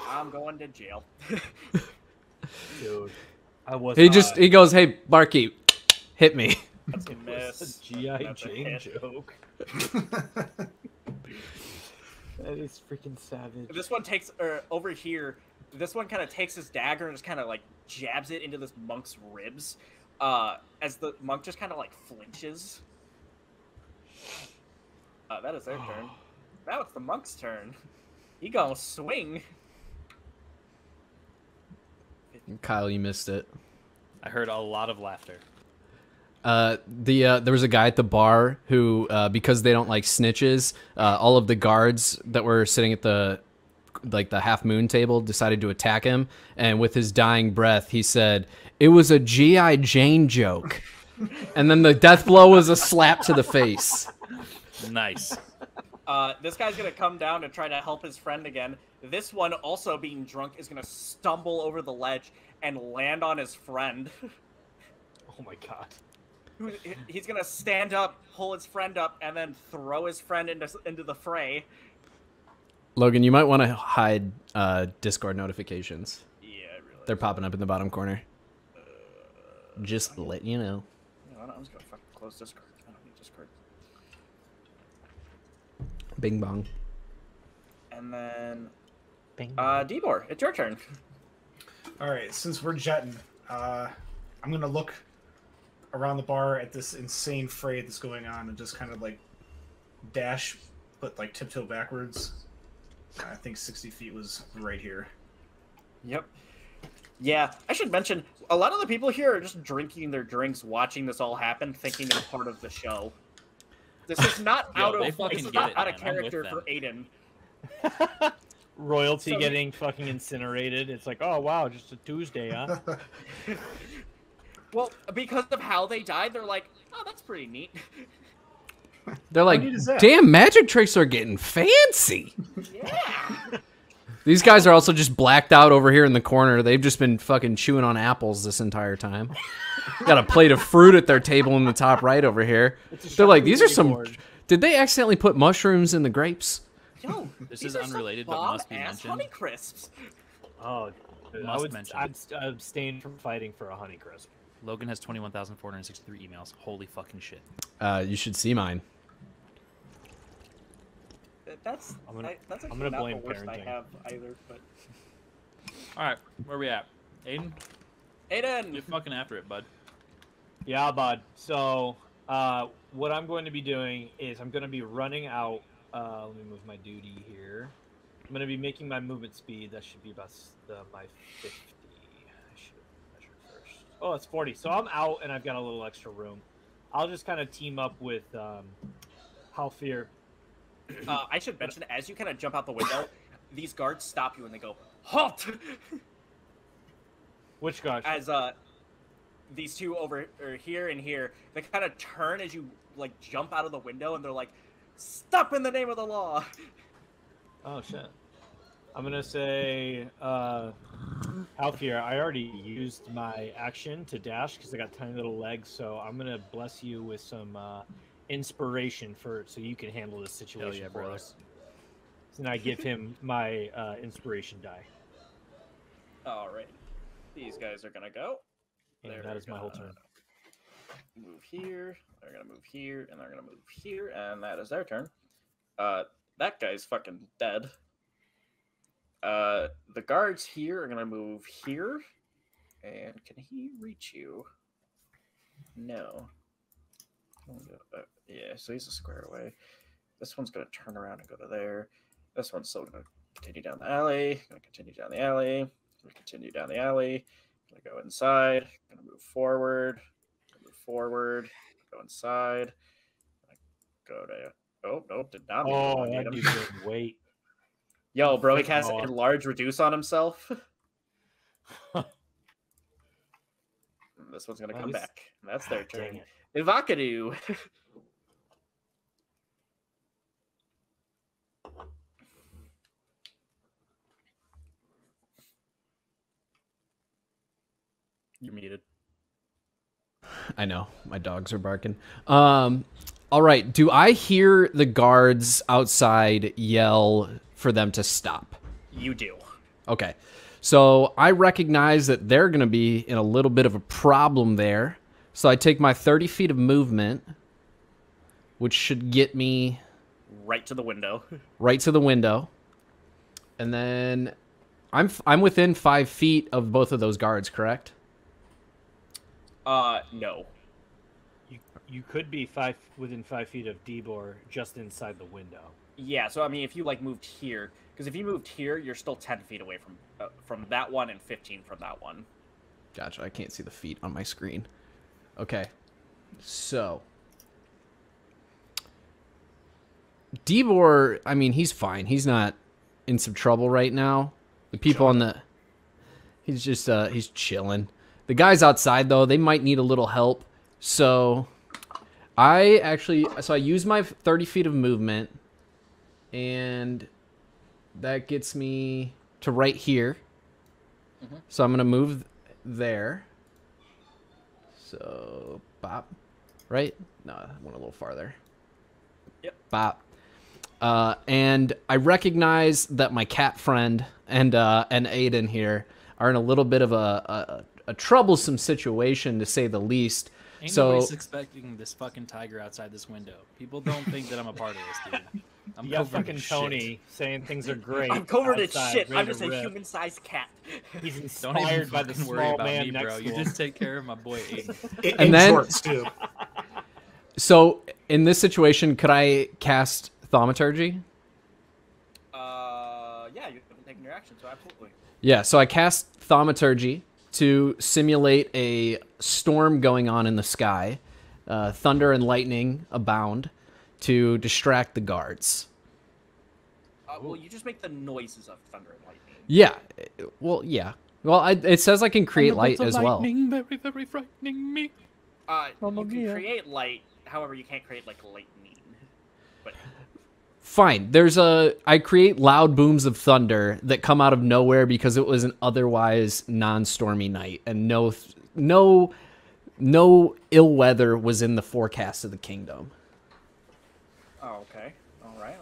"I'm going to jail." Dude. I was He goes, "Hey, barkeep, hit me." That's a miss. a G.I. That's a Jane hit. joke. That is freaking savage. This one takes, over here, this one kind of takes his dagger and just kind of like jabs it into this monk's ribs, as the monk just kind of like flinches. That is their turn. Now it's the monk's turn. He gonna swing. Kyle, you missed it. I heard a lot of laughter. There was a guy at the bar who, because they don't like snitches, all of the guards that were sitting at the half moon table decided to attack him. And with his dying breath, he said, "It was a G.I. Jane joke." And then the death blow was a slap to the face. Nice. This guy's gonna come down and try to help his friend again. This one, also being drunk, is gonna stumble over the ledge and land on his friend. Oh my god. He's gonna stand up, pull his friend up, and then throw his friend into the fray. Logan, you might want to hide Discord notifications. Yeah, really. They're popping up in the bottom corner. Just to let you know. You know what, I'm just gonna fucking close Discord. I don't need Discord. Bing bong. And then, Bing. Deborah, it's your turn. All right, since we're jetting, I'm gonna look around the bar at this insane fray that's going on and just kind of like dash, but like tiptoe backwards. I think 60 feet was right here. Yep. Yeah, I should mention, a lot of the people here are just drinking their drinks, watching this all happen, thinking they're part of the show. This is not Yo, out they of fucking this is get not it, out of man. I'm with character them. for Aiden. Royalty So- getting fucking incinerated. It's like, oh wow, just a Tuesday, huh? Well, because of how they died, they're like, oh, that's pretty neat. They're like, neat is that? "Damn, magic tricks are getting fancy." Yeah. These guys are also just blacked out over here in the corner. They've just been fucking chewing on apples this entire time. Got a plate of fruit at their table in the top right over here. They're like, "These are some... board. Did they accidentally put mushrooms in the grapes?" Yo, This these is are some unrelated, but must be bomb-ass mentioned. Honey crisps. Oh, dude, Must mention. I'd abstain from fighting for a Honeycrisp. Logan has 21,463 emails. Holy fucking shit. You should see mine. That's I'm gonna actually blame not the worst I parenting. have either. But All right, where we at? Aiden, Aiden, get fucking after it, bud. Yeah, bud. So, what I'm going to be doing is I'm going to be running out. Let me move my duty here. I'm going to be making my movement speed. That should be about my 50. I should measure first. Oh, it's 40. So I'm out, and I've got a little extra room. I'll just kind of team up with Halfir. I should mention, as you kind of jump out the window, these guards stop you and they go, "Halt!" Which guy? As these two over here and here, they kind of turn as you like jump out of the window, and they're like, "Stop in the name of the law!" Oh shit. I'm gonna say, Halfir, I already used my action to dash because I got tiny little legs, so I'm gonna bless you with some inspiration so you can handle this situation Hell yeah, for brother. us. And I give him my inspiration die. All right, these guys are gonna go. And They're that is my whole gonna turn. Move here. They're gonna move here, and they're gonna move here, and that is their turn. That guy's fucking dead. The guards here are gonna move here, and can he reach you? No. Yeah, so he's a square away. This one's gonna turn around and go to there. This one's still gonna continue down the alley. Gonna continue down the alley. Gonna continue down the alley. Gonna go inside. Gonna move forward. Gonna move forward. Go inside. Go to. Oh no! Did not mean to Oh, elongate that him. dude couldn't wait. Yo, bro, he casts Oh. enlarge reduce on himself. This one's gonna come Nice. back. That's their Dang turn. it. Ivakadu. You're muted. I know my dogs are barking. All right. Do I hear the guards outside yell for them to stop? You do. Okay. So I recognize that they're going to be in a little bit of a problem there. So I take my 30 feet of movement, which should get me Right to the window. right to the window. And then I'm within 5 feet of both of those guards, correct? No. You could be within 5 feet of Deborah, just inside the window. Yeah, so I mean, if you like moved here, because if you moved here, you're still 10 feet away from that one and 15 from that one. Gotcha. I can't see the feet on my screen. Okay. So Deborah, I mean, he's fine. He's not in some trouble right now. The people on the he's just he's chilling. The guys outside though, they might need a little help. So I use my 30 feet of movement, and that gets me to right here. So I'm gonna move there. So bop, right? No, I went a little farther. Yep. Bop. And I recognize that my cat friend and Aiden here are in a little bit of a troublesome situation, to say the least. Ain't So nobody's expecting this fucking tiger outside this window. People don't think that I'm a part of this, dude. I'm You got covered in fucking shit. Tony saying things are great. I'm covered in outside, shit. ready I'm to just a rip. human-sized cat. He's Don't even inspired by the fucking worry small about man me, next bro. to You him. just take care of my boy Aiden. In And then- shorts too. in this situation, could I cast Thaumaturgy? Yeah, you haven't taken your action, so absolutely. Yeah, so I cast Thaumaturgy to simulate a storm going on in the sky. Thunder and lightning abound to distract the guards. Well, you just make the noises of thunder and lightning. Yeah, well, yeah. Well, it says I can create light as well. Very, very frightening me. You can create light, however, you can't create like lightning. But Fine. I create loud booms of thunder that come out of nowhere because it was an otherwise non-stormy night, and no ill weather was in the forecast of the kingdom. oh, okay, all right.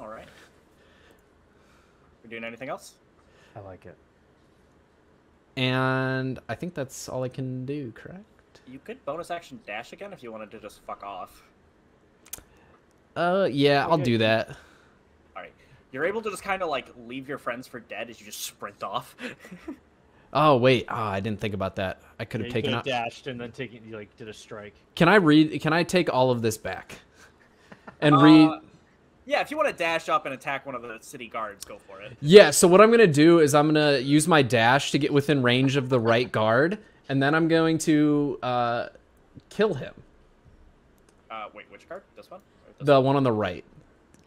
We doing anything else? I like it. And I think that's all I can do, correct? You could bonus action dash again if you wanted to just fuck off. Yeah, I'll do that. All right, you're able to just kind of like leave your friends for dead as you just sprint off. Oh, wait. I didn't think about that. I could have You taken could out. have dashed and then you like did a strike. Can I take all of this back? And read. Yeah, if you want to dash up and attack one of the city guards, go for it. Yeah, so what I'm going to do is I'm going to use my dash to get within range of the right guard, and then I'm going to kill him. Wait, which guard? This one? Or this The one on the right.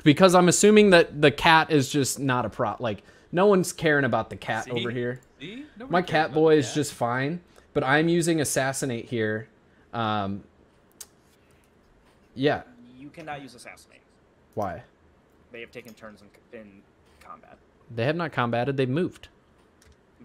Because I'm assuming that the cat is just not a prop. Like, no one's caring about the cat See? over here. See? Nobody My cares cat about boy the is cat. just fine, but I'm using Assassinate here. Yeah. You cannot use Assassinate. Why? They have taken turns in combat. They have not combated. They've moved.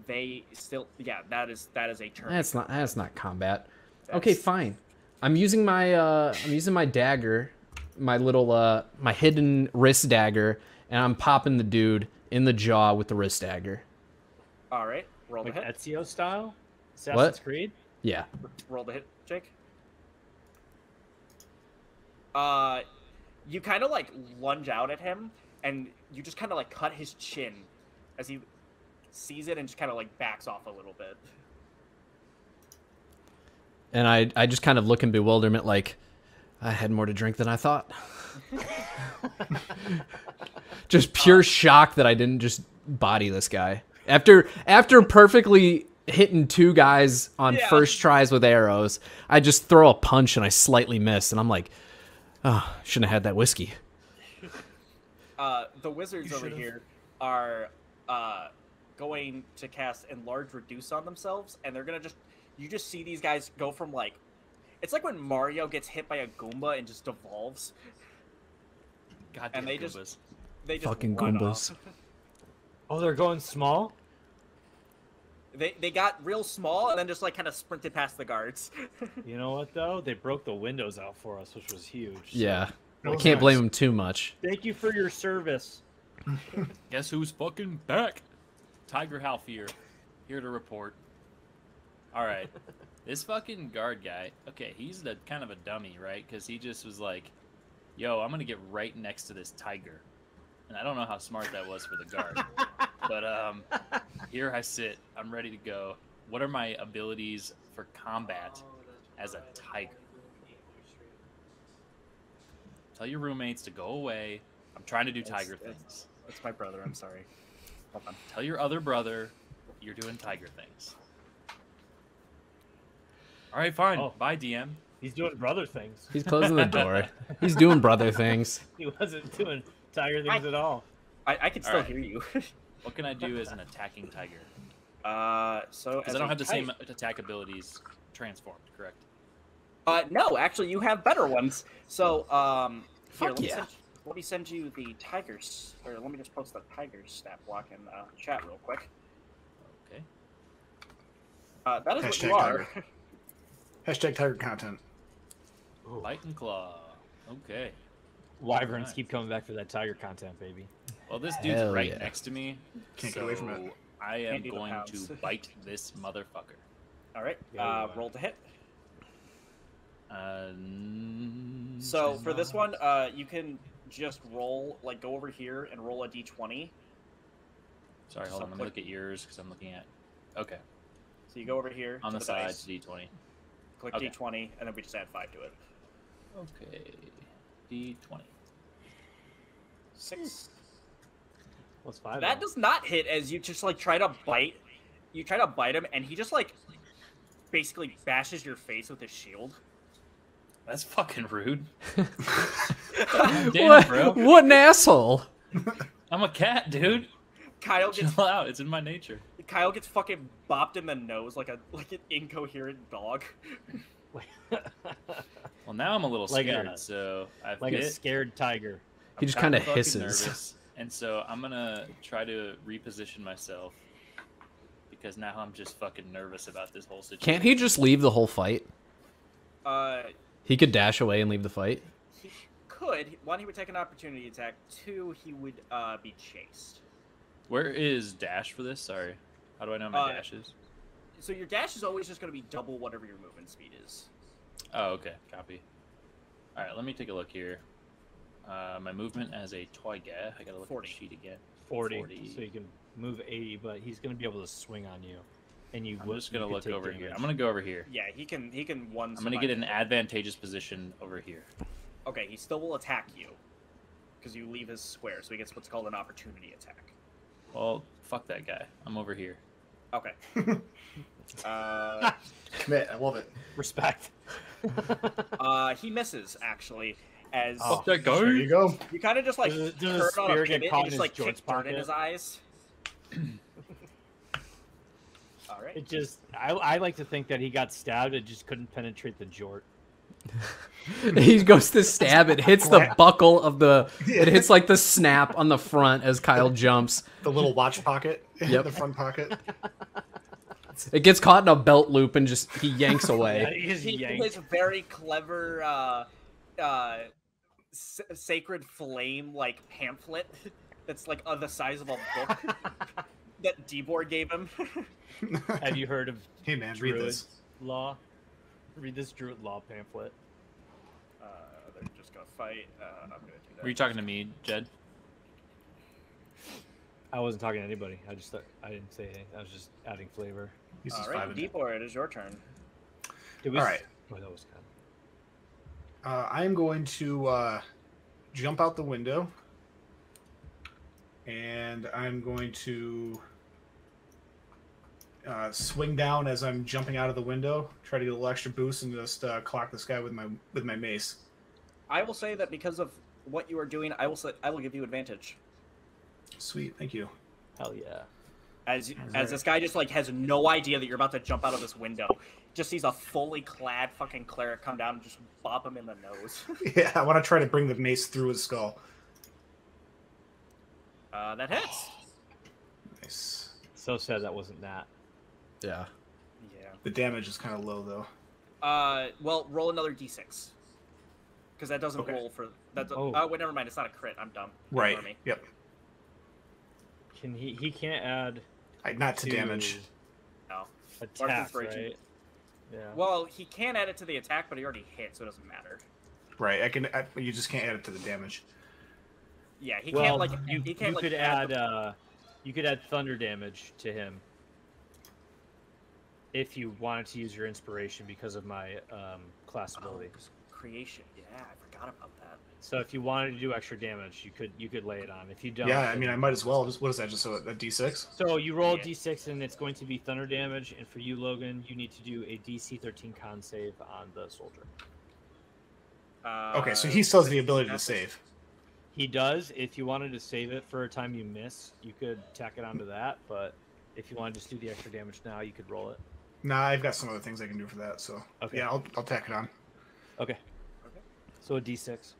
They still, yeah, that is a turn. That's not combat. Okay, That's- fine. I'm using my dagger, my little my hidden wrist dagger, and I'm popping the dude in the jaw with the wrist dagger. All right, roll the Like hit. Ezio style? Assassin's What? Creed? Yeah. Roll the hit, Jake. You kind of like lunge out at him, and you just kind of like cut his chin as he sees it and just kind of like backs off a little bit. And I just kind of look in bewilderment, like I had more to drink than I thought. Just pure shock that I didn't just body this guy. After perfectly hitting 2 guys on first tries with arrows, I just throw a punch and I slightly miss, and I'm like, oh, shouldn't have had that whiskey. The wizards over here are going to cast Enlarge Reduce on themselves, and they're gonna you just see these guys go from like, it's like when Mario gets hit by a Goomba and just devolves. Goddamn And they Goombas. just Fucking run Goombas. off. Oh, they're going small? They got real small and then just like kind of sprinted past the guards. You know what, though? They broke the windows out for us, which was huge. Yeah. I was can't nice. blame him too much. Thank you for your service. Guess who's fucking back? Tiger Halfier, here to report. All right, this fucking guard guy. Okay, he's the kind of a dummy, right? Because he just was like, "Yo, I'm gonna get right next to this tiger," and I don't know how smart that was for the guard. But here I sit. I'm ready to go. What are my abilities for combat as a tiger? Tell your roommates to go away. I'm trying to do tiger things. That's my brother. I'm sorry. Hold on. Tell your other brother you're doing tiger things. All right, fine. Oh. Bye, DM. He's doing brother things. He's closing the door. He's doing brother things. He wasn't doing tiger things at all. I can still Alright. hear you. What can I do as an attacking tiger? So Because I don't have the same attack abilities transformed, correct? No, actually, you have better ones. So, here, Fuck yeah. let me send you the tigers, or let me just post the tiger stat block in chat real quick. Okay. That is what Hashtag you are. tiger. Hashtag tiger content. Bite and claw. Okay. Wyverns Nice. keep coming back for that tiger content, baby. Well, this dude's Hell right yeah. next to me. Can't get away from it. so I am Can't do the going pounds. to bite this motherfucker. All right, Yeah, you are. roll to hit. Uh, So for this one, you can just roll, like, go over here and roll a d20. Sorry, hold so on. Let me click- look at yours because I'm looking at. Okay. So you go over here On to the side, dice, D20. click Okay. d20, and then we just add 5 to it. Okay. D20. 6. What's 5? That does not hit as you just like try to bite. You try to bite him, and he just like basically bashes your face with his shield. That's fucking rude. What, Damn, bro. what an asshole. I'm a cat, dude. Kyle Chill gets out. It's in my nature. fucking bopped in the nose like an incoherent dog. Well, now I'm a little Like scared, a- so I've like bit. a scared tiger. He just I'm kind of fucking hisses. nervous, and so I'm gonna try to reposition myself because now I'm just fucking nervous about this whole situation. Can't he just leave the whole fight? Uh, He could dash away and leave the fight. he could. 1, he would take an opportunity attack. 2, he would be chased. Where is dash for this? Sorry. How do I know my dash is? So your dash is always just going to be double whatever your movement speed is. Oh, okay. Copy. All right, let me take a look here. My movement as a Toyga. I gotta look 40. at the sheet again. 40, 40. so you can move 80, but he's going to be able to swing on you. And you I'm will- just gonna you could look take over here. damage. I'm gonna go over here. Yeah, he can one. I'm gonna get an advantageous position over here. Okay, he still will attack you because you leave his square, so he gets what's called an opportunity attack. Well, fuck that guy. I'm over here. Okay. Commit. I love it. Respect. He misses actually, as Oh, that guy. there you go. you kind of just like Does turn his on a spear get pivot caught and in just like his kick George dirt in pocket? his eyes. All right. It just, I like to think that he got stabbed and just couldn't penetrate the jort. He goes to stab. It hits the buckle of the. It hits like the snap on the front as Kyle jumps. The little watch pocket in Yep. the front pocket. It gets caught in a belt loop and just he yanks Yeah, away. he just He yanked. his very clever sacred flame like pamphlet that's like the size of a book that Deborah gave him. Have you heard of Hey man, read Druid this. law? Read this Druid law pamphlet. They're just gonna fight. I'm gonna do that. Were you talking to me, Jed? I wasn't talking to anybody. I didn't say anything. I was just adding flavor. He's All just right, vibing. Deborah, it is your turn. Did we All right. Oh, that was kind I'm going to jump out the window And I'm going to swing down as I'm jumping out of the window, try to get a little extra boost, and just clock this guy with my mace. I will say that because of what you are doing, I will give you advantage. Sweet, thank you. Hell yeah. As this guy just like has no idea that you're about to jump out of this window, just sees a fully clad fucking cleric come down and just bop him in the nose. Yeah, I want to try to bring the mace through his skull. That hits. Nice. So sad that wasn't that. Yeah. Yeah. The damage is kind of low though. Well, roll another d6. Because that doesn't roll for that. Oh, wait, never mind. It's not a crit. I'm dumb. Right. Yep. Can he can't add not to damage. No. Attack, right? Yeah. Well, he can add it to the attack, but he already hit, so it doesn't matter. Right. You just can't add it to the damage. Yeah, he can't like. You could add. You could add thunder damage to him. If you wanted to use your inspiration because of my class ability. Creation. Yeah, I forgot about that. So if you wanted to do extra damage, you could lay it on. If you don't, yeah, I mean, I might as well. What is that? Just a d6? So you roll a d6, and it's going to be thunder damage. And for you, Logan, you need to do a DC 13 con save on the soldier. Okay, so he still has the ability to save. He does. If you wanted to save it for a time you miss, you could tack it onto that. But if you want to just do the extra damage now, you could roll it. Nah, I've got some other things I can do for that. So yeah, I'll tack it on. Okay. So a d6.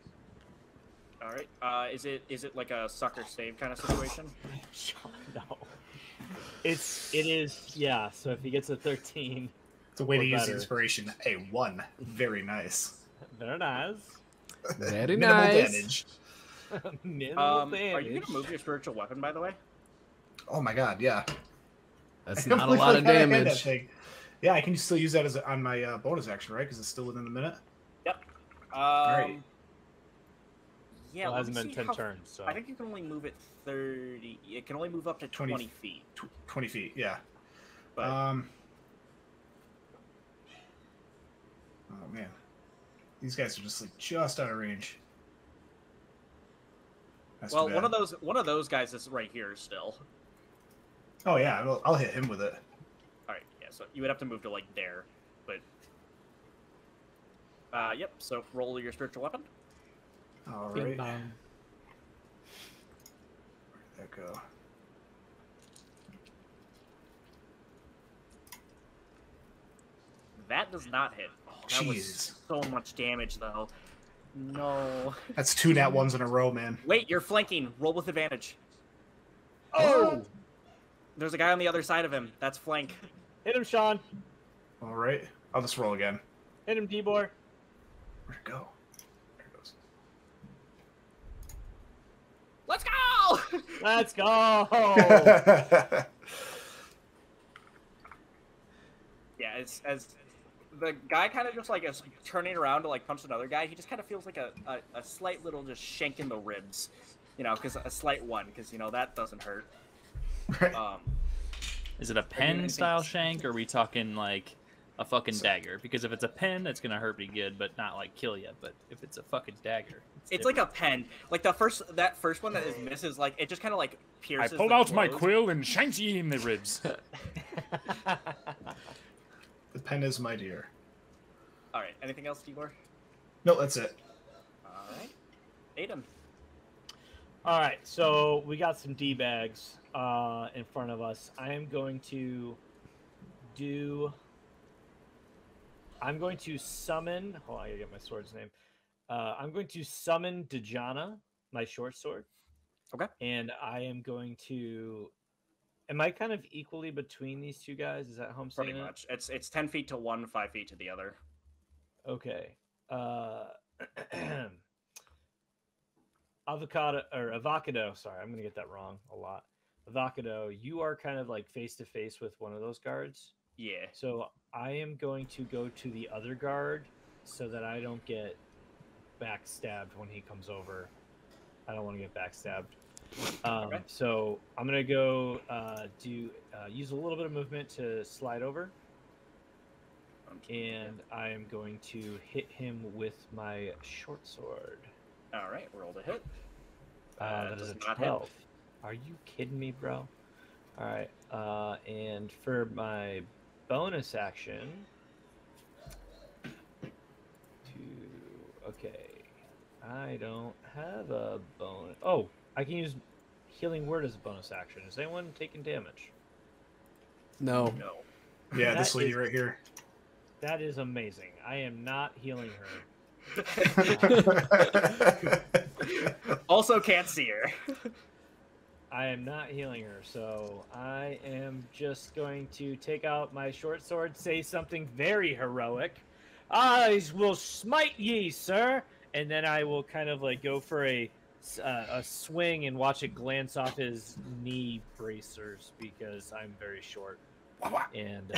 All right. Is it like a sucker save kind of situation? No. It is, yeah. So if he gets a 13, it's a way to use the inspiration. A 1. Very nice. Very nice. Very Minimal nice. damage. Minimal damage. Are you gonna move your spiritual weapon, by the way? Oh my god, yeah. That's not a lot of damage. Yeah, I can still use that as on my bonus action, right? Because it's still within the minute. Yep. All right. Yeah, well, it hasn't been 10 turns, so... I think you can only move it 30... It can only move up to 20 feet. 20 feet, yeah. But... Oh, man. These guys are just, like, just out of range. That's well, one of those guys is right here still. Oh, yeah, I'll hit him with it. Alright, yeah, so you would have to move to, like, there. But... yep, so roll your spiritual weapon. All right. Where'd that go? That does not hit. Oh, that was so much damage, though. No. That's 2 nat 1s in a row, man. Wait, you're flanking. Roll with advantage. Oh! There's a guy on the other side of him. That's flank. Hit him, Sean. All right. I'll just roll again. Hit him, Debor. Where'd it go? There it goes. Let's go! Let's go! Yeah, as the guy kind of just like is turning around to like punch another guy, he just kind of feels like a slight little just shank in the ribs, you know, because a slight one, because you know that doesn't hurt. Is it a pen style shank, or are we talking like a fucking dagger? Because if it's a pen, it's gonna hurt pretty good, but not like kill you. But if it's a fucking dagger, it's like a pen. Like that first one that is misses, like it just kind of like pierces. I pulled out my quill and shanked ye in the ribs. The pen is mightier. All right. Anything else, Tibor? No, that's it. All right. Aiden. All right. So we got some D-bags in front of us. I'm going to summon. Hold on, I gotta get my sword's name. I'm going to summon Dejana, my short sword. Okay. And I am going to. Am I kind of equally between these two guys? Is that how I'm saying Pretty much. It's 10 feet to one, 5 feet to the other. Okay. Avocado. Sorry, I'm gonna get that wrong a lot. Avocado, you are kind of like face to face with one of those guards. Yeah. So I am going to go to the other guard so that I don't get backstabbed when he comes over. I don't want to get backstabbed. Okay. So I'm gonna go use a little bit of movement to slide over, and I am going to hit him with my short sword. All right, roll to hit. That is a 12. Are you kidding me, bro? All right. And for my bonus action, okay, I don't have a bonus. Oh, I can use healing word as a bonus action. Is anyone taking damage? No. No. Yeah, That this lady is- right here. That is amazing. I am not healing her. Also can't see her. I am not healing her, so I am just going to take out my short sword, say something very heroic. I will smite ye, sir, and then I will kind of like go for a swing and watch it glance off his knee bracers because I'm very short, and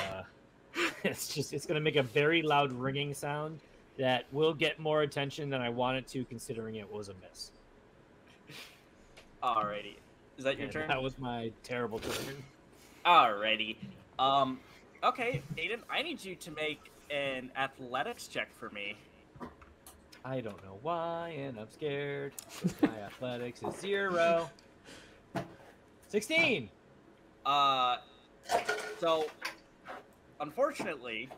it's gonna make a very loud ringing sound that will get more attention than I want it to, considering it was a miss. Alrighty. Is that your And turn? that was my terrible turn. Alrighty. Okay, Aiden, I need you to make an athletics check for me. I don't know why, and I'm scared. My athletics is 0. 16. So, unfortunately,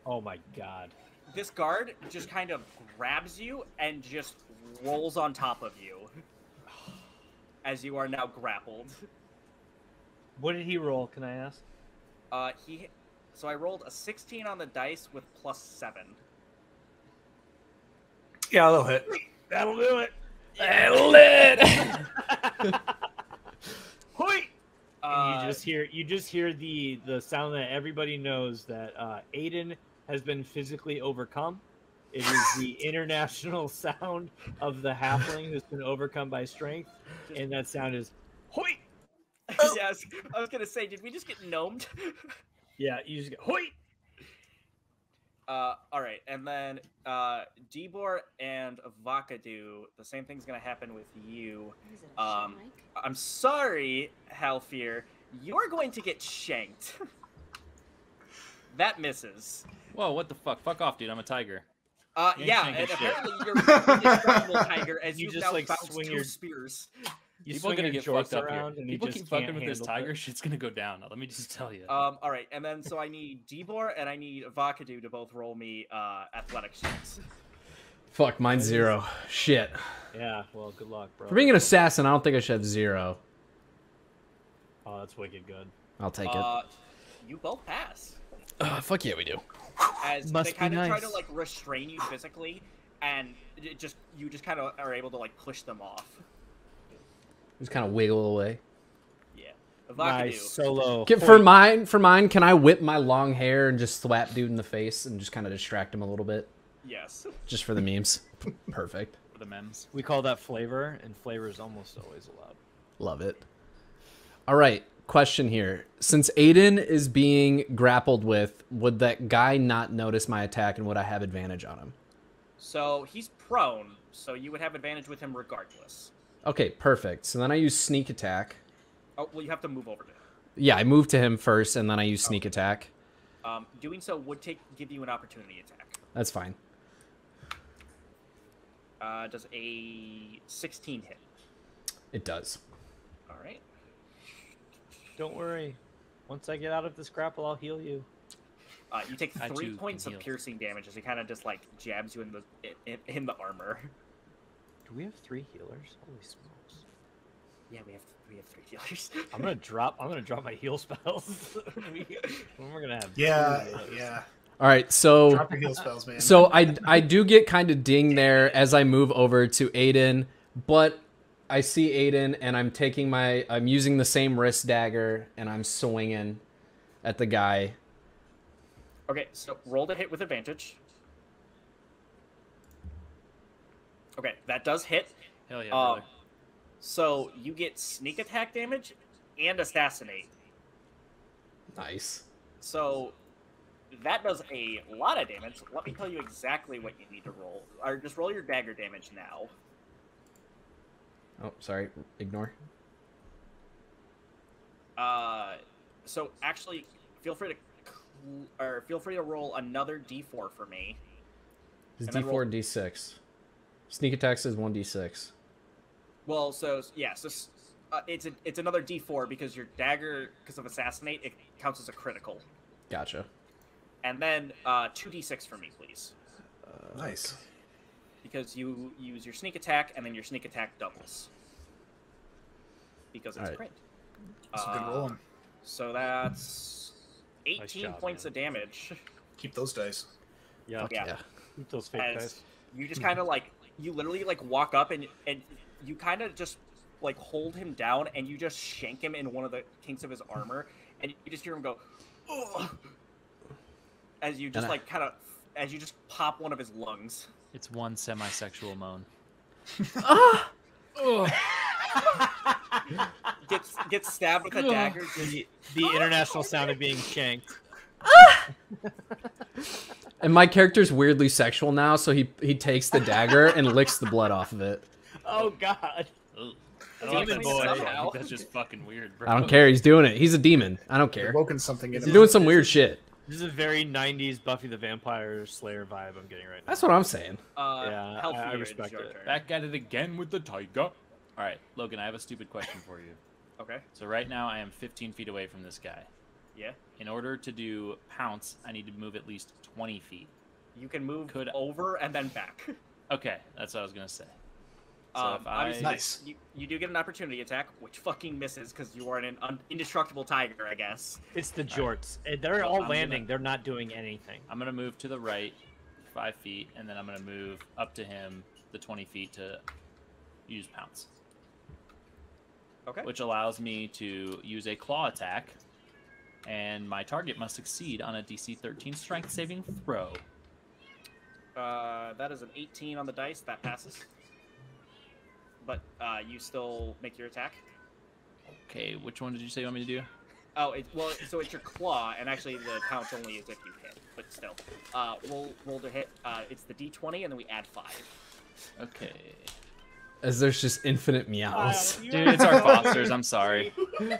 Oh my god. this guard just kind of grabs you and just rolls on top of you. As you are now grappled. What did he roll, can I ask? So I rolled a 16 on the dice with +7. Yeah, that'll hit. That'll do it. Hoi! And you just hear the sound that everybody knows that Aiden has been physically overcome. It is the international sound of the halfling who's been overcome by strength, and that sound is hoi! Yes, I was gonna say, did we just get gnomed? Yeah, you just get hoi! Alright, and then Deborah and Vakadu, the same thing's gonna happen with you. I'm sorry, Halfir, you're going to get shanked. That misses. Whoa, what the fuck? Fuck off, dude. I'm a tiger. You ain't Yeah, shanking and shit. apparently you're a incredible tiger as You you've just, now like, bounced swing 2 your- spears. You People are swing gonna your get shorts fucked up here. around and People you keep just fucking can't with this handle tiger, it. shit's gonna go down. Now, let me just tell you. Alright, and then so I need Deborah and I need Vakadu to both roll me athletics checks. Fuck, mine's 0. Shit. Yeah, well, good luck, bro. For being an assassin, I don't think I should have 0. Oh, that's wicked good. I'll take it. You both pass. Fuck yeah, we do. As Must they be kind of try nice. to like restrain you physically, and you just kind of are able to like push them off. Just kind of wiggle away. Yeah. My Vakadu. solo. For mine, can I whip my long hair and just slap dude in the face and just kind of distract him a little bit? Yes. Just for the memes. Perfect. For the memes. We call that flavor, and flavor is almost always allowed. Love it. All right, question here. Since Aiden is being grappled with, would that guy not notice my attack and would I have advantage on him? So he's prone, so you would have advantage with him regardless. Okay, perfect. So then I use sneak attack. Oh, well, you have to move over to him. Yeah, I move to him first and then I use sneak attack. Doing so would give you an opportunity attack. That's fine. Does a 16 hit? It does. All right. Don't worry. Once I get out of this grapple, I'll heal you. You take I 3 too points can of heal. piercing damage as he kind of just like jabs you in the armor. Do we have 3 healers? Holy smokes! Yeah, we have 3 healers. I'm gonna drop my heal spells. When we're gonna have Yeah, 2 healers. yeah. All right, so Drop your heal spells, man. so I do get kind of dinged there as I move over to Aiden, but I see Aiden and I'm using the same wrist dagger and I'm swinging at the guy. Okay, so roll to hit with advantage. Okay, that does hit. Hell yeah, brother. So you get sneak attack damage and assassinate. Nice. So that does a lot of damage. Let me tell you exactly what you need to roll. Or just roll your dagger damage now. Oh, sorry. Ignore. So actually, feel free to roll another D4 for me. It's And then D4 roll- and D6. Sneak attack says 1d6. Well, so yeah, so it's another D4 because your dagger, because of assassinate, it counts as a critical. Gotcha. And then 2d6 for me, please. Nice. Because you use your sneak attack, and then your sneak attack doubles. Because it's Alright. crit. That's a good rolling. So that's 18 Nice job, points man. of damage. Keep those dice. Yeah. Yeah. Keep those fake As guys. you just kind of like, you literally like walk up and you kind of just like hold him down, and you just shank him in one of the kinks of his armor, and you just hear him go, ugh, as you just like kind of, as you just pop one of his lungs. It's one semi-sexual moan. Gets stabbed with a dagger. The international sound of being shanked. And my character's weirdly sexual now, so he takes the dagger and licks the blood off of it. Oh God. Ugh. Demon boy. I think that's just fucking weird, bro. I don't care. He's doing it. He's a demon. I don't care. Woken something in He's him. doing some weird shit. This is a very 90s Buffy the Vampire Slayer vibe I'm getting right now. That's what I'm saying. Yeah, Health I Fear, respect it's your it. turn. Back at it again with the tiger. All right, Logan, I have a stupid question for you. Okay. So right now I am 15 feet away from this guy. Yeah. In order to do pounce, I need to move at least 20 feet. You can move Could- over and then back. Okay, that's what I was gonna say. So if I Obviously, Nice. you do get an opportunity attack, which fucking misses because you are an indestructible tiger, I guess. It's the jorts. They're So all I'm landing. gonna- They're not doing anything. I'm gonna move to the right 5 feet, and then I'm gonna move up to him the 20 feet to use pounce, Okay. which allows me to use a claw attack, and my target must succeed on a DC 13 strength saving throw. That is an 18 on the dice. That passes. But you still make your attack. Okay, which one did you say you want me to do? Oh, so it's your claw, and actually the pounce only is if you hit, but still. Roll to hit. It's the D20, and then we add 5. Okay. As there's just infinite meows. Dude, it's our fosters. I'm sorry. There's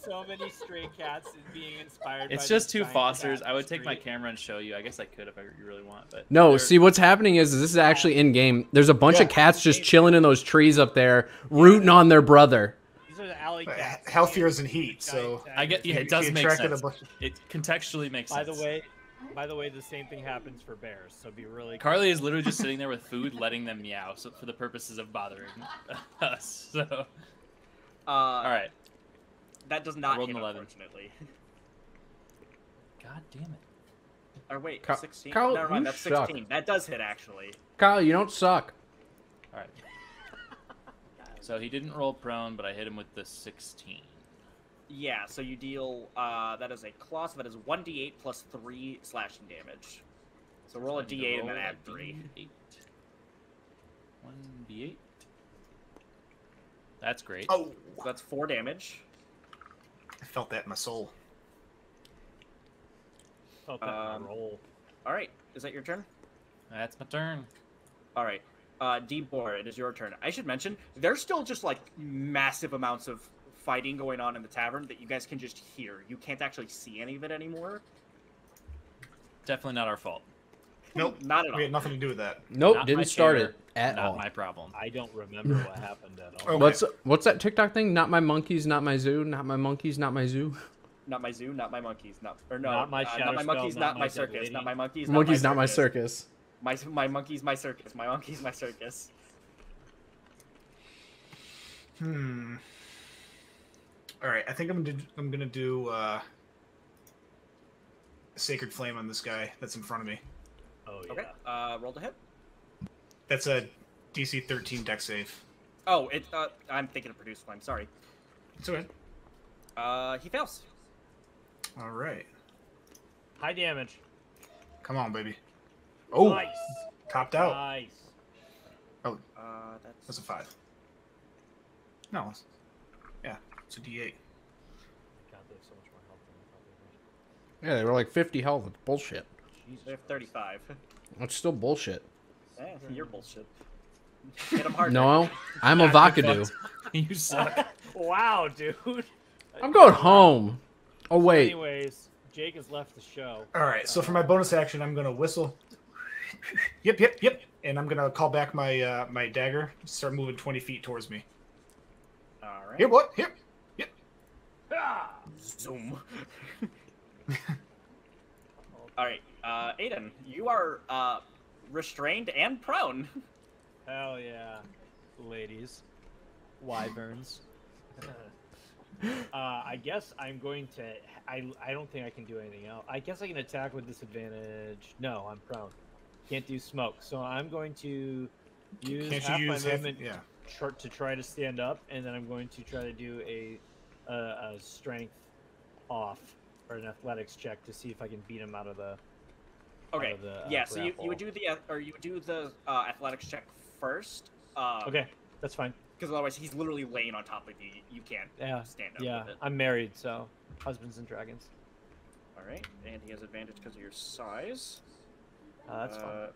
so many stray cats being inspired. It's by just this two giant fosters. cat I in would the take my street. camera and show you. I guess I could if I really want, but No, they're- see what's happening is this is actually in game. There's a bunch of cats just chilling in those trees up there, rooting on their brother. These are the alley cats. Healthier in heat, so I get. Yeah, it does he make attracted sense. a bunch. It contextually makes By sense. the way, the same thing happens for bears. So be really. Carly is literally just sitting there with food, letting them meow, so for the purposes of bothering us. So, all right. That does not rolled hit, an 11. unfortunately. God damn it. Or wait, Carl- 16? Carl, Never mind, you that's suck. 16. That does hit, actually. Kyle, you don't suck. All right. So he didn't roll prone, but I hit him with the 16. Yeah, so you deal, that is a claw, so that is 1d8 plus 3 slashing damage. So roll a I need to d8 and then roll add a 3. D8. 1d8. That's great. Oh, So that's 4 damage. I felt that in my soul. Felt that in my roll. Alright, is that your turn? That's my turn. Alright. Deborah, it is your turn. I should mention, there's still just, like, massive amounts of fighting going on in the tavern that you guys can just hear. You can't actually see any of it anymore. Definitely not our fault. Nope, Not at all. we had nothing to do with that. Nope, Not my didn't start chair, it at Not all. my problem. I don't remember what happened at all. Okay. What's that TikTok thing? Not my monkeys, not my zoo. Not my monkeys, not my zoo. Not my zoo, not my monkeys, not Not my shadow not my spell, monkeys, not not my my dead circus, lady. not my monkeys, Monkeys, not my circus. circus. My monkeys, my circus. My monkeys, my circus. All right, I think I'm gonna do Sacred Flame on this guy that's in front of me. Oh yeah. Okay. Roll to hit. That's a DC 13 deck save. Oh, I'm thinking of Produce Flame. Sorry. It's okay. He fails. All right, High damage. come on, baby. Oh, Nice. topped out. Nice. That's a 5. No, yeah, it's a D8. God, they have so much more health than I thought Yeah, they were like 50 health. It's bullshit. They have 35. That's still bullshit. You're bullshit. Hit him hard. No, I'm a Vakadu. You suck. they were. Wow, dude. I'm going home. Oh wait, Anyways, Jake has left the show. All right, so for my bonus action, I'm gonna whistle. Yep, and I'm gonna call back my my dagger. Start moving 20 feet towards me. All right. Here, what? Here. Zoom. All right, Aiden, you are restrained and prone. Hell yeah, ladies, wyverns. I guess I'm going to. I don't think I can do anything else. I guess I can attack with disadvantage. No, I'm prone. Can't do smoke, so I'm going to use Can't half you my use movement yeah. to try to stand up, and then I'm going to try to do a strength off or an athletics check to see if I can beat him out of the. Okay. Out of the, Yeah. So you grapple. would do the athletics check first. Okay, that's fine. Because otherwise he's literally laying on top of you. You can't stand up Yeah, with it. I'm married, so husbands and dragons. All right, and he has advantage because of your size. That's fine.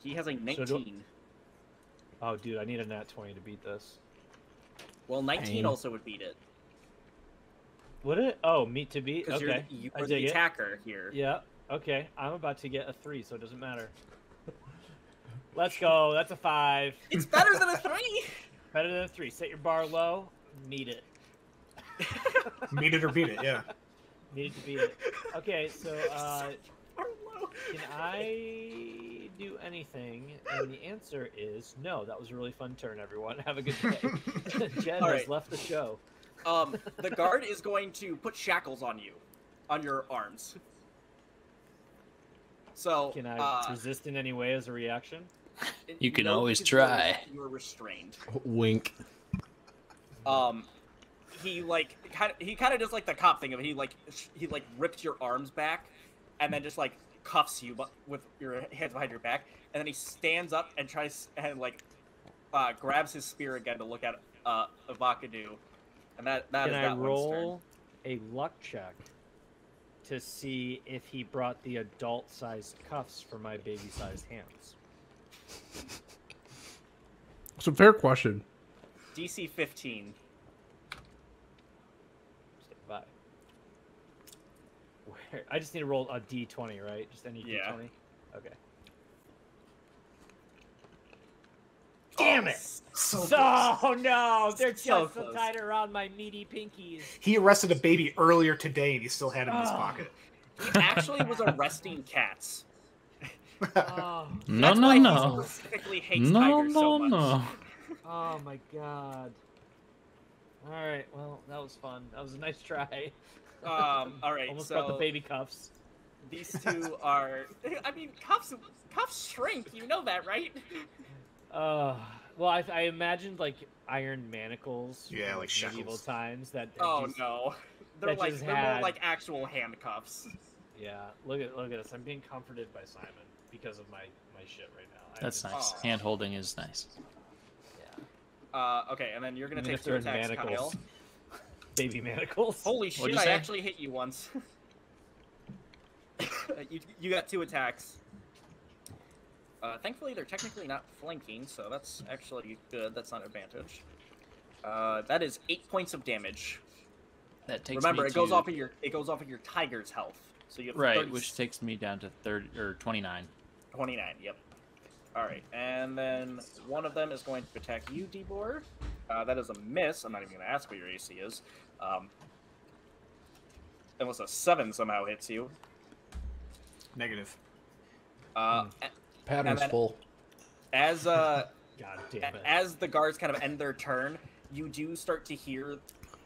He has a So 19. Oh, dude, I need a nat 20 to beat this. Well, 19 Dang. also would beat it. Would it? Oh, meet to beat? Because Okay. you're I the dig it. attacker here. Yeah, okay. I'm about to get a 3, so it doesn't matter. Let's go. That's a 5. It's better than a 3! Better than a 3. Set your bar low. Meet it. Meet it or beat it, yeah. Need to beat it. Okay, so Arlo. can I do anything? And the answer is no. That was a really fun turn, everyone. Have a good day. Jen All has right. left the show. The guard is going to put shackles on you, on your arms. So Can I resist in any way as a reaction? You can no, always because try. You're restrained. Wink. He kind of does like the cop thing of he rips your arms back, and then just like cuffs you with your hands behind your back, and then he stands up and tries and grabs his spear again to look at Avakadu, and that is Can I that one's turn. roll a luck check to see if he brought the adult-sized cuffs for my baby-sized hands? It's a fair question. DC 15. Stand by. Where? I just need to roll a d20, right? Just any Yeah. d20? Okay. Damn it! So Oh no! They're just So so close. tight around my meaty pinkies. He arrested a baby earlier today and he still had him in his Oh. pocket. He actually was arresting cats. Oh, No, That's no, why no. he specifically hates No, tigers so no, much. no. oh my god. Alright, well, that was fun. That was a nice try. All right, Almost so brought the baby cuffs. these two are. I mean, cuffs shrink. You know that, right? Well, I imagined like iron manacles. Yeah, from like medieval shackles. times. That Oh just- no, they're that like just they're had- more like actual handcuffs. Yeah, look at us. I'm being comforted by Simon because of my shit right now. That's just- nice. Aw. Hand holding is nice. Yeah. Okay, and then you're gonna Even take if 2 they're in attacks, Kyle. manacles. Baby manacles. Holy What'd shit! you I say? actually hit you once. you got 2 attacks. Thankfully, they're technically not flanking, so that's actually good. That's not advantage. That is 8 points of damage. That takes Remember, me it goes to- off of your tiger's health. So you have right, 30 which takes me down to 30 or 29. 29. Yep. All right, and then one of them is going to attack you, Deborah. That is a miss. I'm not even going to ask what your AC is. Unless a 7 somehow hits you. Negative. Pattern's then- full. As God damn it. as the guards kind of end their turn, you do start to hear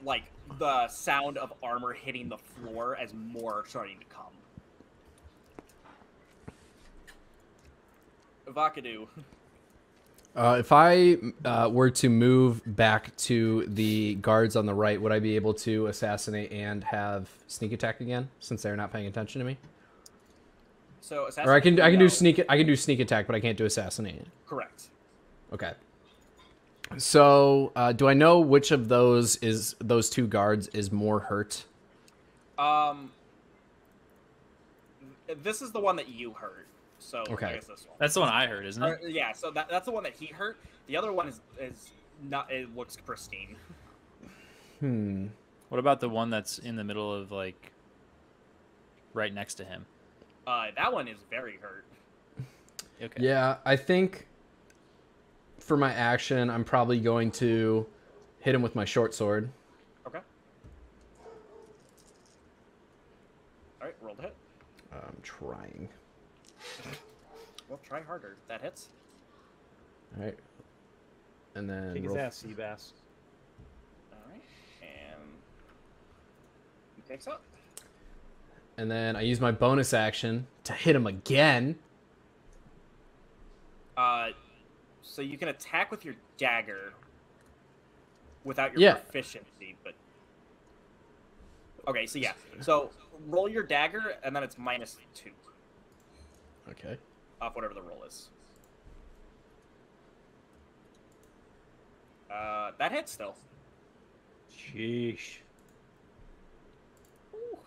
like the sound of armor hitting the floor as more are starting to come. Vakadu. If I were to move back to the guards on the right, would I be able to assassinate and have sneak attack again, since they're not paying attention to me? So Or I can assassinate- do no. sneak attack, but I can't do assassinate. Correct. Okay. So do I know which of those 2 guards is more hurt? This is the one that you heard. So Okay. I guess this one. That's the one I heard, isn't it? Yeah, so that's the one that he hurt. The other one is not. It looks pristine. What about the one that's in the middle of like right next to him? That one is very hurt. Okay. Yeah, I think for my action, I'm probably going to hit him with my short sword. Okay. All right, roll to hit. I'm trying. Well, try harder. That hits. All right. And then Kick his roll- ass, Seabass. All right, and he takes up. And then I use my bonus action to hit him again. So you can attack with your dagger without your proficiency, but okay. So yeah, so roll your dagger, and then it's -2 Okay. off whatever the roll is. That hits still. Sheesh. Ooh.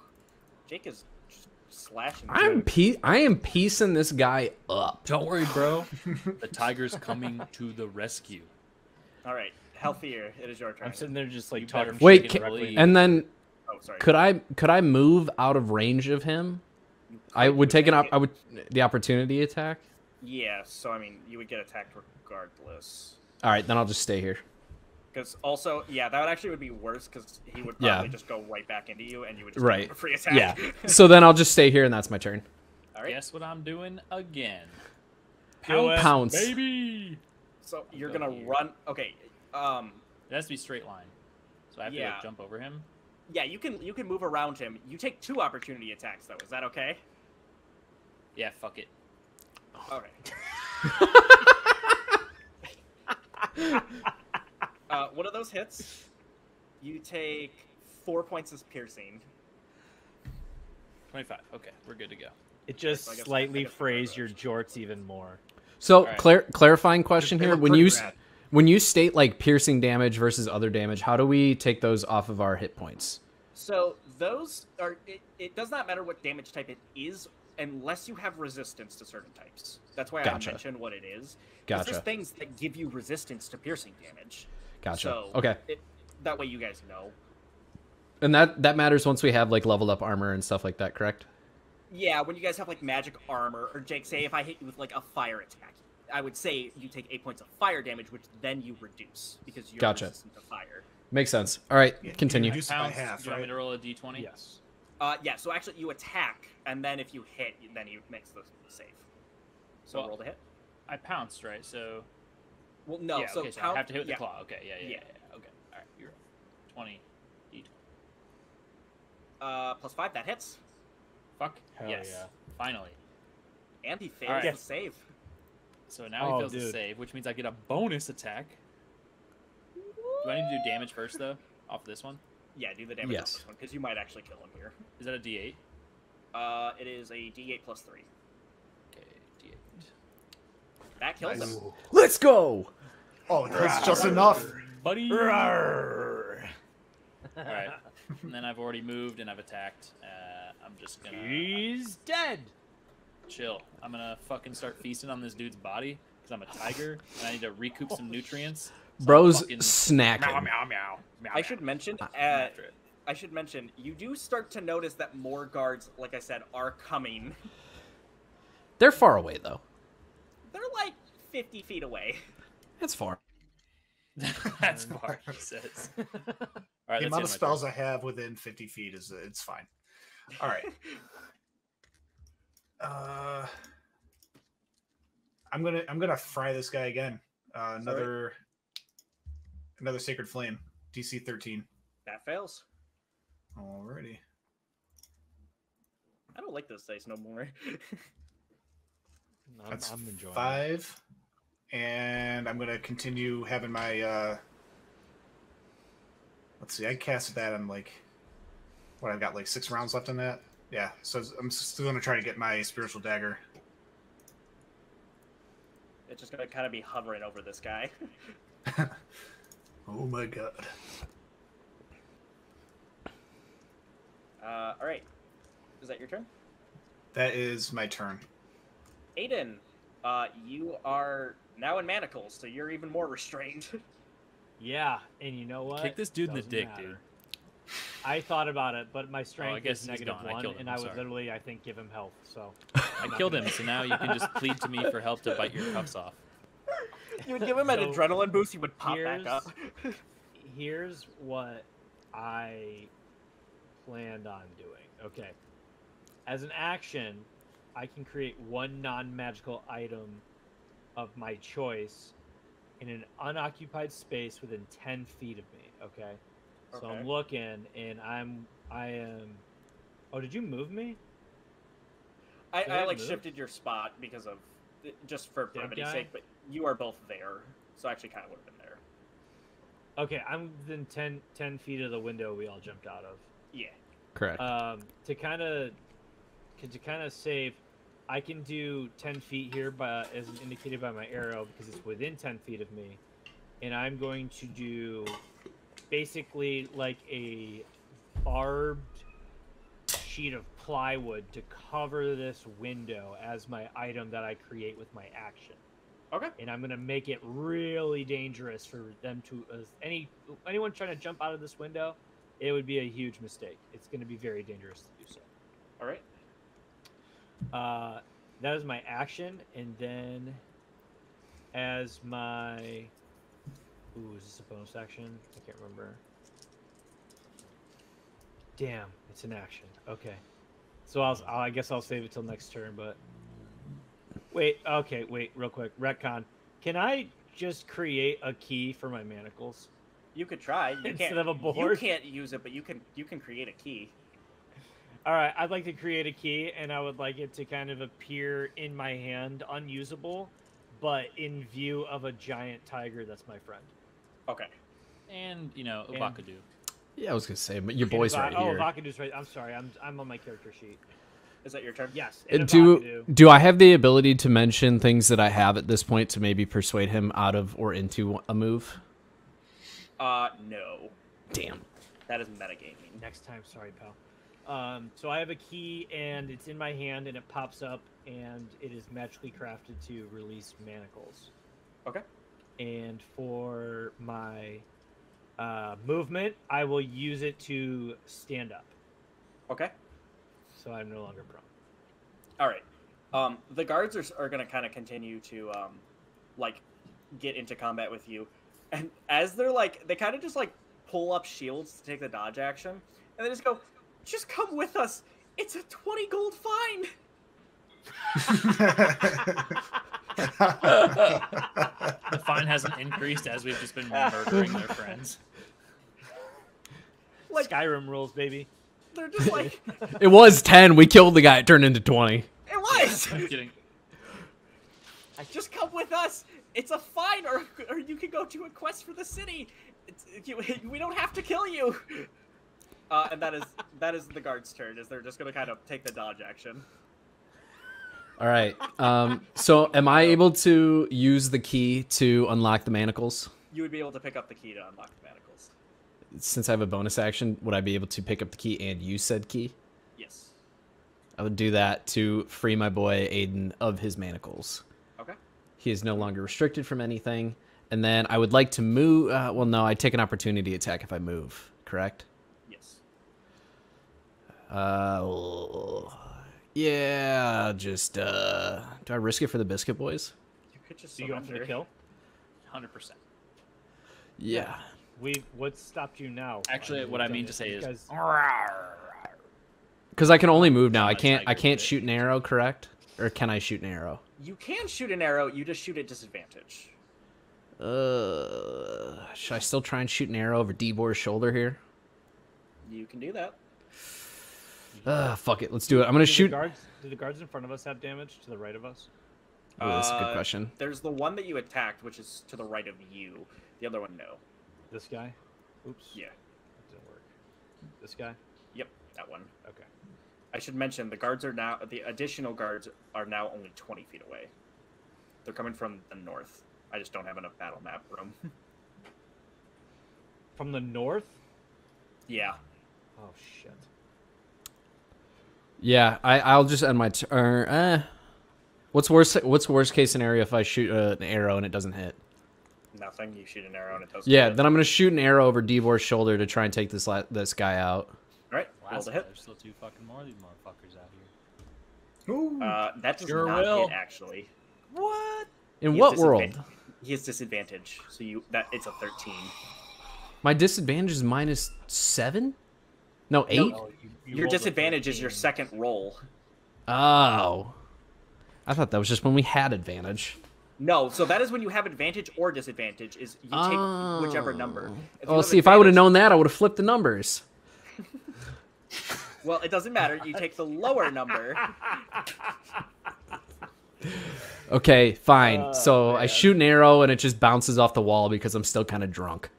Jake is just slashing. I am piecing this guy up. Don't worry, bro. The tiger's coming to the rescue. All right, Healthier, it is your turn. I'm sitting there just like You talking. better Wait, fucking shit believe. and then Oh, sorry. could I move out of range of him? I would take the opportunity attack. Yeah, so I mean, you would get attacked regardless. All right, then I'll just stay here. Because also, yeah, that actually would be worse because he would probably just go right back into you, and you would just Right. get a free attack. Yeah. So then I'll just stay here, and that's my turn. All right. Guess what I'm doing again? Pounce. Baby. So you're Go gonna here. run. Okay. It has to be straight line. So I have to Yeah. like, jump over him. Yeah, you can move around him. You take 2 opportunity attacks though. Is that okay? Yeah, fuck it. Okay. One of those hits, you take 4 points of piercing. 25. Okay, we're good to go. It just So I guess- slightly I guess frays we're your jorts even more. So Alright. clarifying question They here: look when pretty you rad. when you state like piercing damage versus other damage, how do we take those off of our hit points? So those are. It does not matter what damage type it is, unless you have resistance to certain types. That's why Gotcha. I mentioned what it is. 'Cause Gotcha. There's things that give you resistance to piercing damage. Gotcha. So Okay. That way you guys know. And that matters once we have like leveled up armor and stuff like that, correct? Yeah, when you guys have like magic armor, or Jake, say if I hit you with like a fire attack, I would say you take 8 points of fire damage, which then you reduce because you're Gotcha. resistant to fire. Makes sense. All right, Yeah, you continue. reduce it by Pounce, half, do you want me right? to roll a d20? Yes. Yeah, so actually you attack, and then if you hit, then you makes the save. So Well, roll to hit. I pounced, right? So Well, no, yeah, so okay, so I have to hit with yeah. the claw. Okay, yeah. Yeah. Okay, all right, you're 20, d20. +5, that hits. Fuck Hell yes, yeah. finally. And he fails Alright. the save. So now Oh, he fails the dude. save, which means I get a bonus attack. Do I need to do damage first though, off of this one? Yeah, do the damage Yes. on this one, because you might actually kill him here. Is that a d8? It is a D8 +3. Okay, d8. That kills Nice. him. Let's go. Oh, that's just enough. Buddy. Rawr. All right, and then I've already moved and I've attacked. I'm just gonna He's dead. chill. I'm gonna fucking start feasting on this dude's body because I'm a tiger and I need to recoup some nutrients. So Bro's I'm fucking snacking. meow. I should mention, I'm after it. you do start to notice that more guards, like I said, are coming. They're far away though. They're like 50 feet away. That's far. That's far, he says. All right, The that's amount it, of my spells turn. I have within 50 feet is it's fine. All right. I'm gonna fry this guy again. Another sacred flame. DC 13. That fails. Alrighty. I don't like those dice no more. That's I'm enjoying it. 5. And I'm gonna continue having my let's see, I casted that on like what, I've got like 6 rounds left on that. Yeah, so I'm still gonna try to get my spiritual dagger. It's just gonna kind of be hovering over this guy. Oh my god. All right. Is that your turn? That is my turn. Aiden, you are now in manacles, so you're even more restrained. Yeah, and you know what? Kick this dude in the Doesn't dick, matter. dude. I thought about it, but my strength guess is he's -1, gone. I killed him, and I'm I would sorry. literally, I think, give him health. So I killed him, so now you can just plead to me for help to bite your cuffs off. You would give him an So, adrenaline boost, he would pop back here's- up. here's what I planned on doing. Okay. As an action, I can create one non-magical item of my choice in an unoccupied space within 10 feet of me. Okay. So Okay. I'm looking, and I am. Oh, did you move me? Did I I like move? shifted your spot because of just for Dead brevity's guy? sake, but you are both there, so I actually kind of would have been there. Okay, I'm within 10 feet of the window we all jumped out of. Yeah. Correct. To kind of save, I can do 10 feet here, as indicated by my arrow, because it's within 10 feet of me, and I'm going to do basically like a barbed sheet of plywood to cover this window as my item that I create with my action. Okay. And I'm gonna make it really dangerous for them to anyone trying to jump out of this window. It would be a huge mistake. It's gonna be very dangerous to do so. All right. That is my action, and then as my is this a bonus action? I can't remember. Damn, it's an action. Okay, so I guess I'll save it till next turn. But wait, real quick, retcon. Can I just create a key for my manacles? You could try. You Instead can't, of a board? You can't use it, but you can create a key. All right, I'd like to create a key, and I would like it to kind of appear in my hand, unusable, but in view of a giant tiger that's my friend. Okay. And, you know, Uvakadu. Yeah, I was gonna say, but your boy's right here. Oh, Vakadu's right. I'm sorry. I'm on my character sheet. Is that your turn? Yes. Do I have the ability to mention things that I have at this point to maybe persuade him out of or into a move? No. Damn. That is metagaming. Next time, sorry, pal. So I have a key, and it's in my hand, and it pops up, and it is magically crafted to release manacles. Okay. And for my movement, I will use it to stand up. Okay. So I'm no longer prone. All right. The guards are going to kind of continue to, like, get into combat with you. And as they're, like, they kind of just, like, pull up shields to take the dodge action. And they just go, just come with us. It's a 20 gold fine. The fine hasn't increased as we've just been murdering their friends. Like, Skyrim rules, baby. they're just like, It was 10. We killed the guy. It turned into 20. it was. I'm kidding. Just come with us. It's a fine, or you can go to a quest for the city. We don't have to kill you. And that is the guard's turn. Is they're just gonna kind of take the dodge action. All right. So am I able to use the key to unlock the manacles? You would be able to pick up the key to unlock the manacles. Since I have a bonus action, would I be able to pick up the key and use said key? Yes. I would do that to free my boy Aiden of his manacles. Okay. He is no longer restricted from anything. And then I would like to move. Well, no, I take an opportunity attack if I move. Correct? Yes. Yeah. Just do I risk it for the biscuit boys? You could just. So you going for the kill? 100%. Yeah. What stopped you now? Actually, what I mean to say is... Because I can only move now. I Not a tiger can't bit. shoot an arrow. Correct? Or can I shoot an arrow? You can shoot an arrow. You just shoot at disadvantage. Should I still try and shoot an arrow over Deborah's shoulder here? You can do that. Fuck it. Let's do it. I'm gonna shoot. Do the guards in front of us have damage to the right of us? Oh, that's a good question. There's the one that you attacked, which is to the right of you. The other one, no. This guy? Oops. Yeah. That didn't work. This guy? Yep, that one. Okay. I should mention the additional guards are now only 20 feet away. They're coming from the north. I just don't have enough battle map room. From the north? Yeah. Oh shit. Yeah, I'll just end my turn. What's worst case scenario if I shoot an arrow and it doesn't hit? Nothing. You shoot an arrow and it doesn't. Yeah, hit. then I'm gonna shoot an arrow over Deborah's shoulder to try and take this guy out. All right. Roll Last the guy, hit. there's still two fucking more of these motherfuckers out here. Ooh. That does Sure not will. hit actually. What? In He what has world? He has disadvantage, so it's a 13. My disadvantage is -7? No, 8? No, you Your rolled a disadvantage is your 13. second roll. Oh. I thought that was just when we had advantage. No, so that is when you have advantage or disadvantage. Is you take whichever number. If you Well, have see, if I would have advantage- known that, I would have flipped the numbers. Well, it doesn't matter. You take the lower number. Okay, fine. Oh, So I man. shoot an arrow and it just bounces off the wall because I'm still kind of drunk.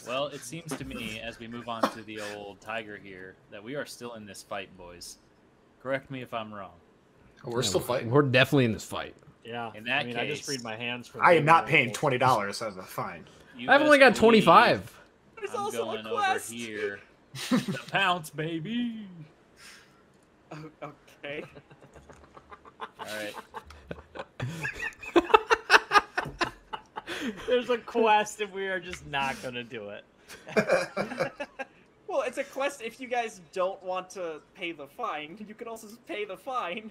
Well, it seems to me, as we move on to the old tiger here, that we are still in this fight, boys. Correct me if I'm wrong. We're still fighting. We're definitely in this fight. Yeah. In that I just case- freed my hands from. I am not the paying rolls. $20 as a fine. You I've only best got believe 25. There's I'm also going a over quest. here. The pounce, baby. Oh, okay. All right. There's a quest, and we are just not gonna do it. Well, it's a quest. If you guys don't want to pay the fine, you can also pay the fine.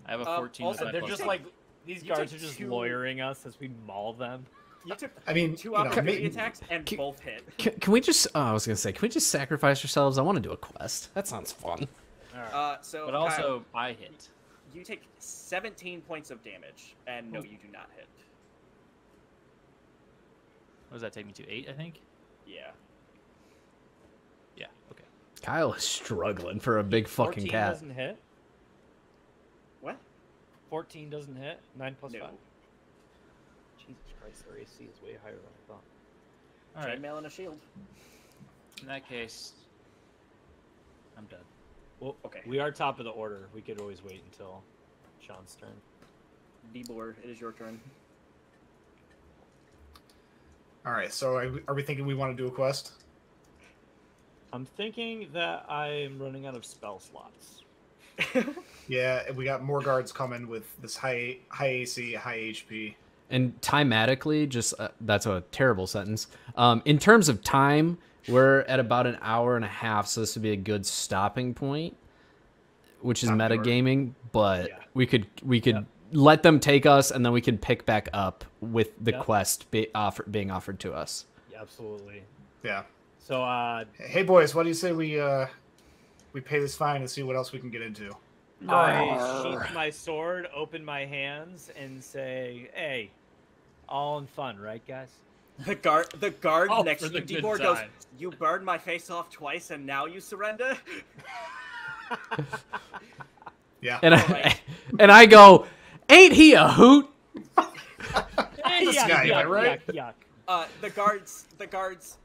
I have a 14. also, with my They're plus just one. like these You guards are take just two- lawyering us as we maul them. You took I mean, two you know, opportunity ma- attacks and Can- both hit. Can we just... Oh, I was going to say, can we just sacrifice ourselves? I want to do a quest. That sounds fun. All right. So, But Kyle, also, I hit. you take 17 points of damage, and no, you do not hit. What does that take me to? 8, I think? Yeah. Yeah, okay. Kyle is struggling for a big fucking 14 cat. doesn't hit. What? 14 doesn't hit. 9 plus No. 5. Jesus Christ, their AC is way higher than I thought. All right. Chainmail and a shield. In that case, I'm done. Well, Okay. we are top of the order. We could always wait until Sean's turn. Debor, it is your turn. all right. So are we thinking we want to do a quest? I'm thinking that I am running out of spell slots. Yeah, we got more guards coming with this high AC, high HP. And timatically, just... that's a terrible sentence. In terms of time, we're at about an hour and a half, so this would be a good stopping point, which is Top of the order. metagaming, but Yeah. we could Yep. let them take us, and then we can pick back up with the Yep. quest being offered to us. Yeah, absolutely. Yeah. So, Hey boys, what do you say we pay this fine and see what else we can get into? I sheath my sword, open my hands, and say, "Hey, all in fun, right, guys?" The guard Oh, next for to you, the good Debor, goes, time. "You burned my face off twice, and now you surrender?" Yeah. And Alright. and I go, ain't he a hoot? This guy, am I right? Yuck. The guards,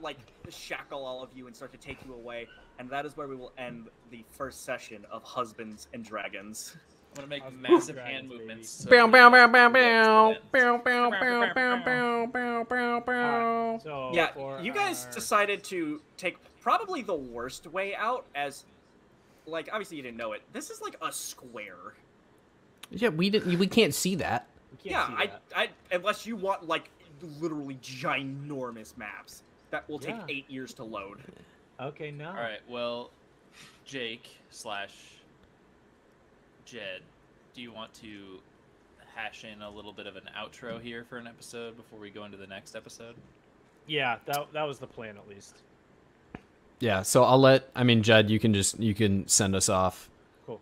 like shackle all of you and start to take you away, and that is where we will end the first session of Husbands and Dragons. I'm going to How's make massive the hand dragons, movements. so Bow, that bow, I bow, can bow, do bow, accidents. bow, bow, bow, bow, bow, bow, bow, bow. Alright, so Yeah, for you guys our- decided to take probably the worst way out, as, like, obviously you didn't know it. This is like a square. Yeah, we can't see that. We can't Yeah, see that. unless you want like literally ginormous maps that will take Yeah. 8 years to load. Okay, no. All right, well, Jake / Jed, do you want to hash in a little bit of an outro here for an episode before we go into the next episode? Yeah, that was the plan at least. Yeah, so Jed, you can send us off. Cool.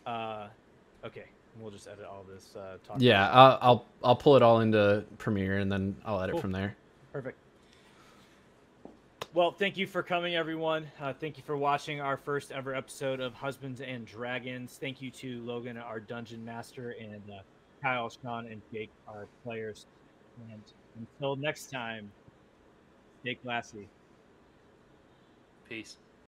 Okay, we'll just edit all this talk. Yeah, I'll pull it all into Premiere and then I'll edit Cool. from there. Perfect. Well, thank you for coming, everyone. Thank you for watching our first ever episode of Husbands and Dragons. Thank you to Logan, our dungeon master, and Kyle, Sean, and Jake, our players. And until next time, stay classy. Peace.